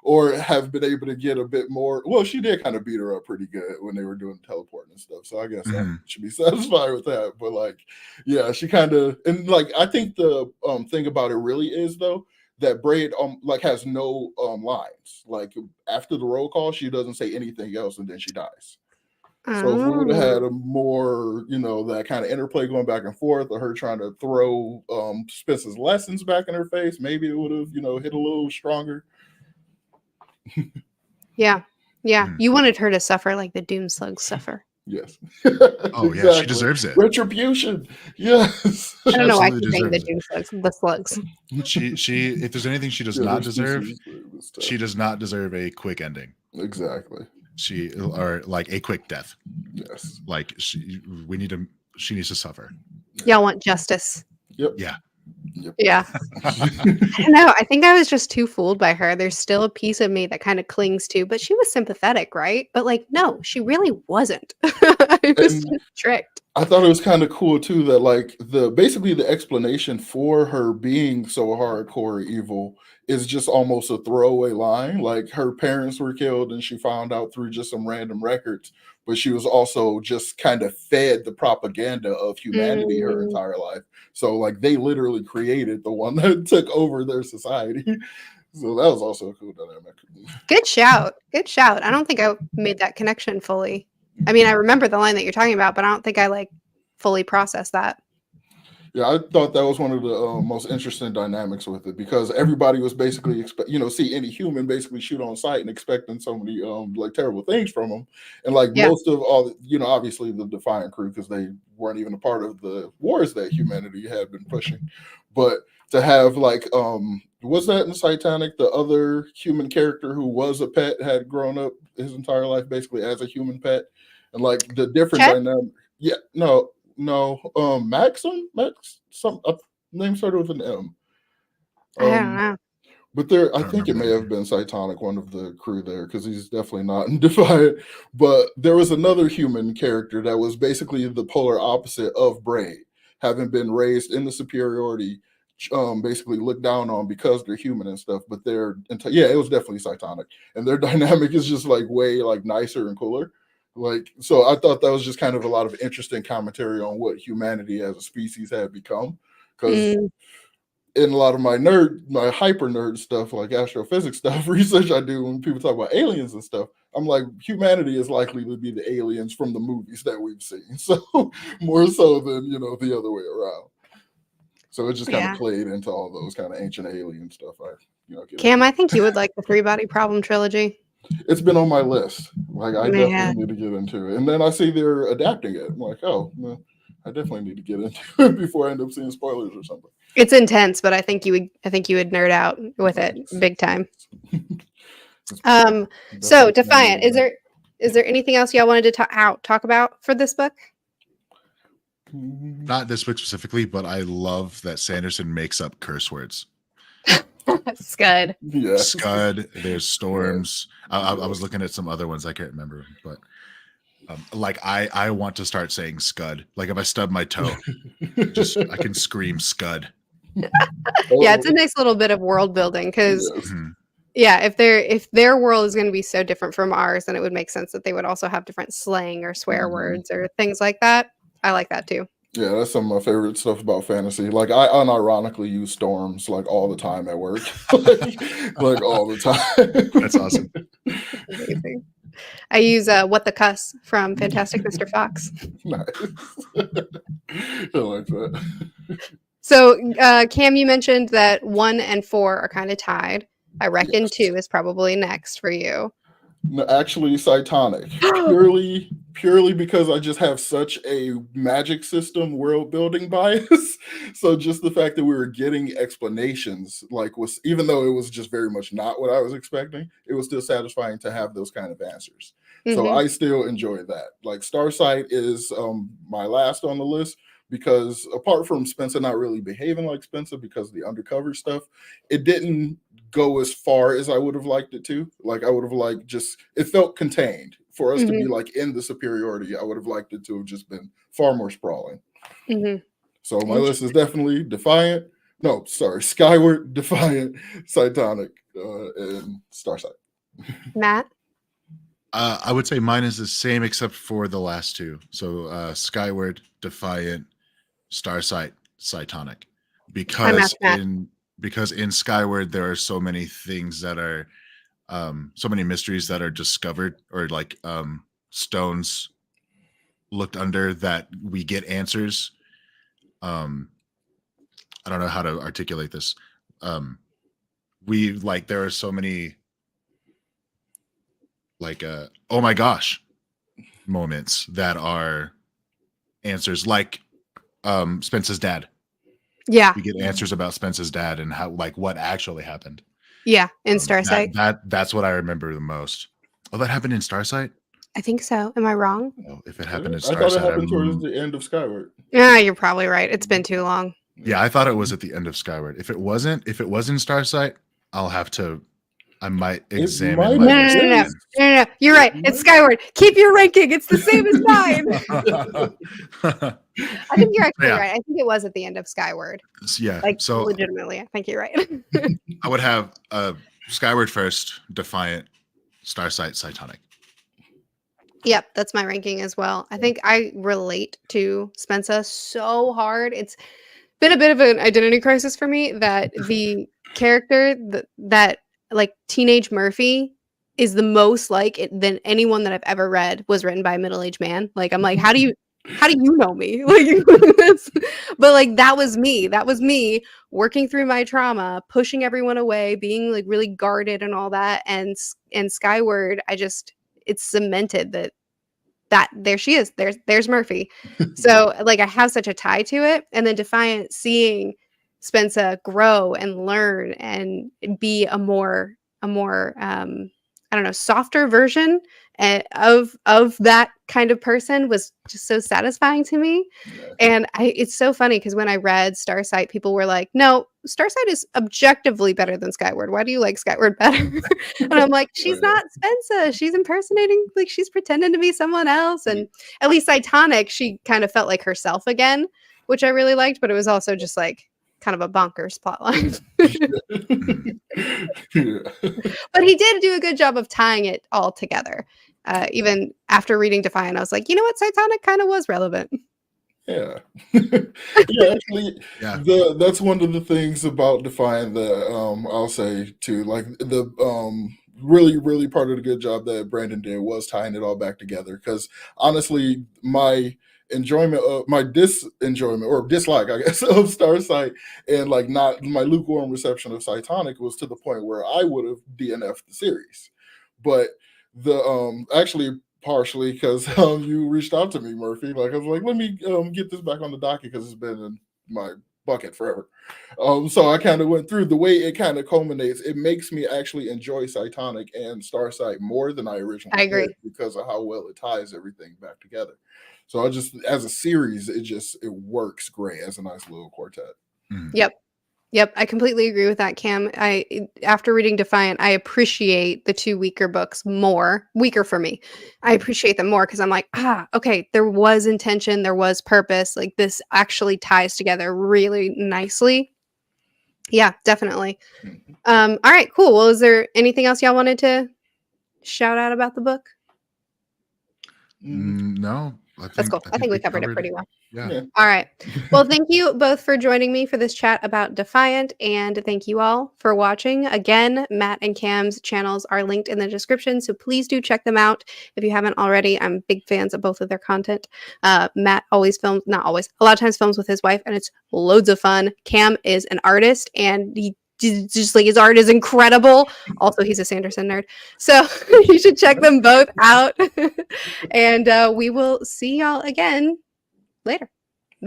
Speaker 2: or have been able to get a bit more. Well, she did kind of beat her up pretty good when they were doing teleporting and stuff, so I guess I should be satisfied with that. But like, yeah, she kind of, and like I think the thing about it really is though that Braid like has no lines. Like after the roll call, she doesn't say anything else, and then she dies. So if we would have had a more, that kind of interplay going back and forth, or her trying to throw Spencer's lessons back in her face, maybe it would have, hit a little stronger.
Speaker 1: Yeah. You wanted her to suffer like the Doom Slugs suffer.
Speaker 2: Yes.
Speaker 3: Oh exactly. Yeah, she deserves it.
Speaker 2: Retribution. Yes.
Speaker 1: I don't know why she's saying the Doom Slugs. The slugs.
Speaker 3: She if there's anything she does not deserve, she does not deserve a quick ending.
Speaker 2: Exactly.
Speaker 3: Or like a quick death.
Speaker 2: Yes.
Speaker 3: Like she needs to suffer.
Speaker 1: Y'all want justice.
Speaker 2: Yep.
Speaker 3: Yeah.
Speaker 2: Yep.
Speaker 1: Yeah. I don't know. I think I was just too fooled by her. There's still a piece of me that kind of clings to, but she was sympathetic, right? But like, no, she really wasn't. I was just tricked.
Speaker 2: I thought it was kind of cool too that like basically the explanation for her being so hardcore evil is just almost a throwaway line. Like her parents were killed and she found out through just some random records, but she was also just kind of fed the propaganda of humanity her entire life. So like they literally created the one that took over their society. So that was also a cool dynamic.
Speaker 1: Good shout. I don't think I made that connection fully. I mean, I remember the line that you're talking about, but I don't think I like fully processed that.
Speaker 2: Yeah, I thought that was one of the most interesting dynamics with it, because everybody was basically see any human basically shoot on sight and expecting so many like terrible things from them, and like most of all, obviously the Defiant crew, because they weren't even a part of the wars that humanity had been pushing, but to have like was that in Titanic the other human character who was a pet had grown up his entire life basically as a human pet, and like the different dynamic. Yeah, no, Max, some name started with an M.
Speaker 1: I don't know.
Speaker 2: But I think it may have been Cytonic, one of the crew there, because he's definitely not in Defiant. But there was another human character that was basically the polar opposite of Braid, having been raised in the superiority, basically looked down on because they're human and stuff. But it was definitely Cytonic, and their dynamic is just like way like nicer and cooler. Like, so I thought that was just kind of a lot of interesting commentary on what humanity as a species had become. Because in a lot of my hyper nerd stuff, like astrophysics stuff, research I do when people talk about aliens and stuff, I'm like, humanity is likely to be the aliens from the movies that we've seen. So more so than, the other way around. So it just kind of played into all those kind of ancient alien stuff.
Speaker 1: Cam, I think you would like the 3-Body Problem trilogy.
Speaker 2: It's been on my list. Like I definitely need to get into it. And then I see they're adapting it. I'm like, oh, well, I definitely need to get into it before I end up seeing spoilers or something.
Speaker 1: It's intense, but I think you would nerd out with it big time. So Defiant, is there anything else y'all wanted to talk about for this book?
Speaker 3: Not this book specifically, but I love that Sanderson makes up curse words.
Speaker 1: Scud.
Speaker 2: Yeah.
Speaker 3: Scud. There's storms. I was looking at some other ones. I can't remember, but like I want to start saying Scud. Like if I stub my toe, I can scream Scud.
Speaker 1: Yeah, it's a nice little bit of world building because if their world is going to be so different from ours, then it would make sense that they would also have different slang or swear words or things like that. I like that too.
Speaker 2: Yeah, that's some of my favorite stuff about fantasy. Like I unironically use storms like all the time at work. like all the time.
Speaker 3: That's awesome.
Speaker 1: Amazing. I use What the Cuss from Fantastic Mr. Fox.
Speaker 2: Nice. I like that.
Speaker 1: So Cam, you mentioned that 1 and 4 are kind of tied. I reckon 2 is probably next for you.
Speaker 2: No, actually, Cytonic. Purely because I just have such a magic system world building bias. So just the fact that we were getting explanations, even though it was just very much not what I was expecting, it was still satisfying to have those kind of answers. So I still enjoy that. Like Starsight is my last on the list, because apart from Spencer not really behaving like Spencer because of the undercover stuff, it didn't go as far as I would have liked it to. Like I would have liked it felt contained for us to be like in the superiority. I would have liked it to have just been far more sprawling. So my list is definitely Defiant. No, sorry, Skyward, Defiant, Cytonic, and Starsight.
Speaker 1: Matt?
Speaker 3: I would say mine is the same except for the last two. So Skyward, Defiant, Starsight, Cytonic. Because in Skyward there are so many things that are so many mysteries that are discovered, or like stones looked under that we get answers. I don't know how to articulate this. There are so many oh my gosh moments that are answers, like Spence's dad.
Speaker 1: Yeah.
Speaker 3: We get answers about Spence's dad and how, like, what actually happened.
Speaker 1: Yeah, in Starsight.
Speaker 3: That's what I remember the most. Oh, that happened in Starsight?
Speaker 1: I think so. Am I wrong?
Speaker 3: Oh, if it happened in Starsight,
Speaker 2: I thought it happened towards the end of Skyward.
Speaker 1: Yeah, you're probably right. It's been too long.
Speaker 3: Yeah, I thought it was at the end of Skyward. If it was in Starsight, I might examine.
Speaker 1: No. You're right. It's Skyward. Keep your ranking. It's the same as mine. I think you're actually right. I think it was at the end of Skyward.
Speaker 3: Yeah.
Speaker 1: Like,
Speaker 3: so
Speaker 1: legitimately, I think you're right.
Speaker 3: I would have Skyward first, Defiant, Starsight, Cytonic.
Speaker 1: Yep, that's my ranking as well. I think I relate to Spencer so hard. It's been a bit of an identity crisis for me that the character that like teenage Murphy is the most like it than anyone that I've ever read was written by a middle-aged man. Like, I'm like, how do you know me? Like, but like, that was me working through my trauma, pushing everyone away, being like really guarded and all that. And Skyward, it's cemented that there she is. There's Murphy. So like, I have such a tie to it. And then Defiant, seeing Spencer grow and learn and be a more I don't know, softer version of that kind of person was just so satisfying to me. Yeah. And it's so funny because when I read Starsight, people were like, no, Starsight is objectively better than Skyward. Why do you like Skyward better? And I'm like, she's not Spencer. She's impersonating, like, she's pretending to be someone else. And at least Cytonic, she kind of felt like herself again, which I really liked, but it was also just like kind of a bonkers plotline. But he did do a good job of tying it all together. Even after reading Defiant, I was like, you know what, Cytonic kind of was relevant.
Speaker 2: Yeah. Yeah, actually, that's one of the things about Defiant that I'll say too. Like, the really, really part of the good job that Brandon did was tying it all back together. Because honestly, my enjoyment of my disenjoyment or dislike, I guess, of Starsight and like not my lukewarm reception of Cytonic was to the point where I would have DNF'd the series. But the actually partially because you reached out to me, Murphy. Like, I was like, let me get this back on the docket because it's been in my bucket forever. So I kind of went through the way it kind of culminates. It makes me actually enjoy Cytonic and Starsight more than I originally did because of how well it ties everything back together. So I just, as a series, it works great as a nice little quartet.
Speaker 1: Yep, I completely agree with that, Cam. After reading Defiant, I appreciate the two weaker books more. Weaker for me. I appreciate them more because I'm like, okay, there was intention, there was purpose. Like, this actually ties together really nicely. Yeah, definitely. All right, cool. Well, is there anything else y'all wanted to shout out about the book?
Speaker 3: No.
Speaker 1: That's cool. I think we covered it pretty well.
Speaker 3: Yeah.
Speaker 1: All right. Well, thank you both for joining me for this chat about Defiant, and thank you all for watching. Again, Matt and Cam's channels are linked in the description, so please do check them out if you haven't already. I'm big fans of both of their content. Matt always films, not always, a lot of times films with his wife, and it's loads of fun. Cam is an artist, and he just like, his art is incredible. Also, he's a Sanderson nerd, so you should check them both out. And we will see y'all again later.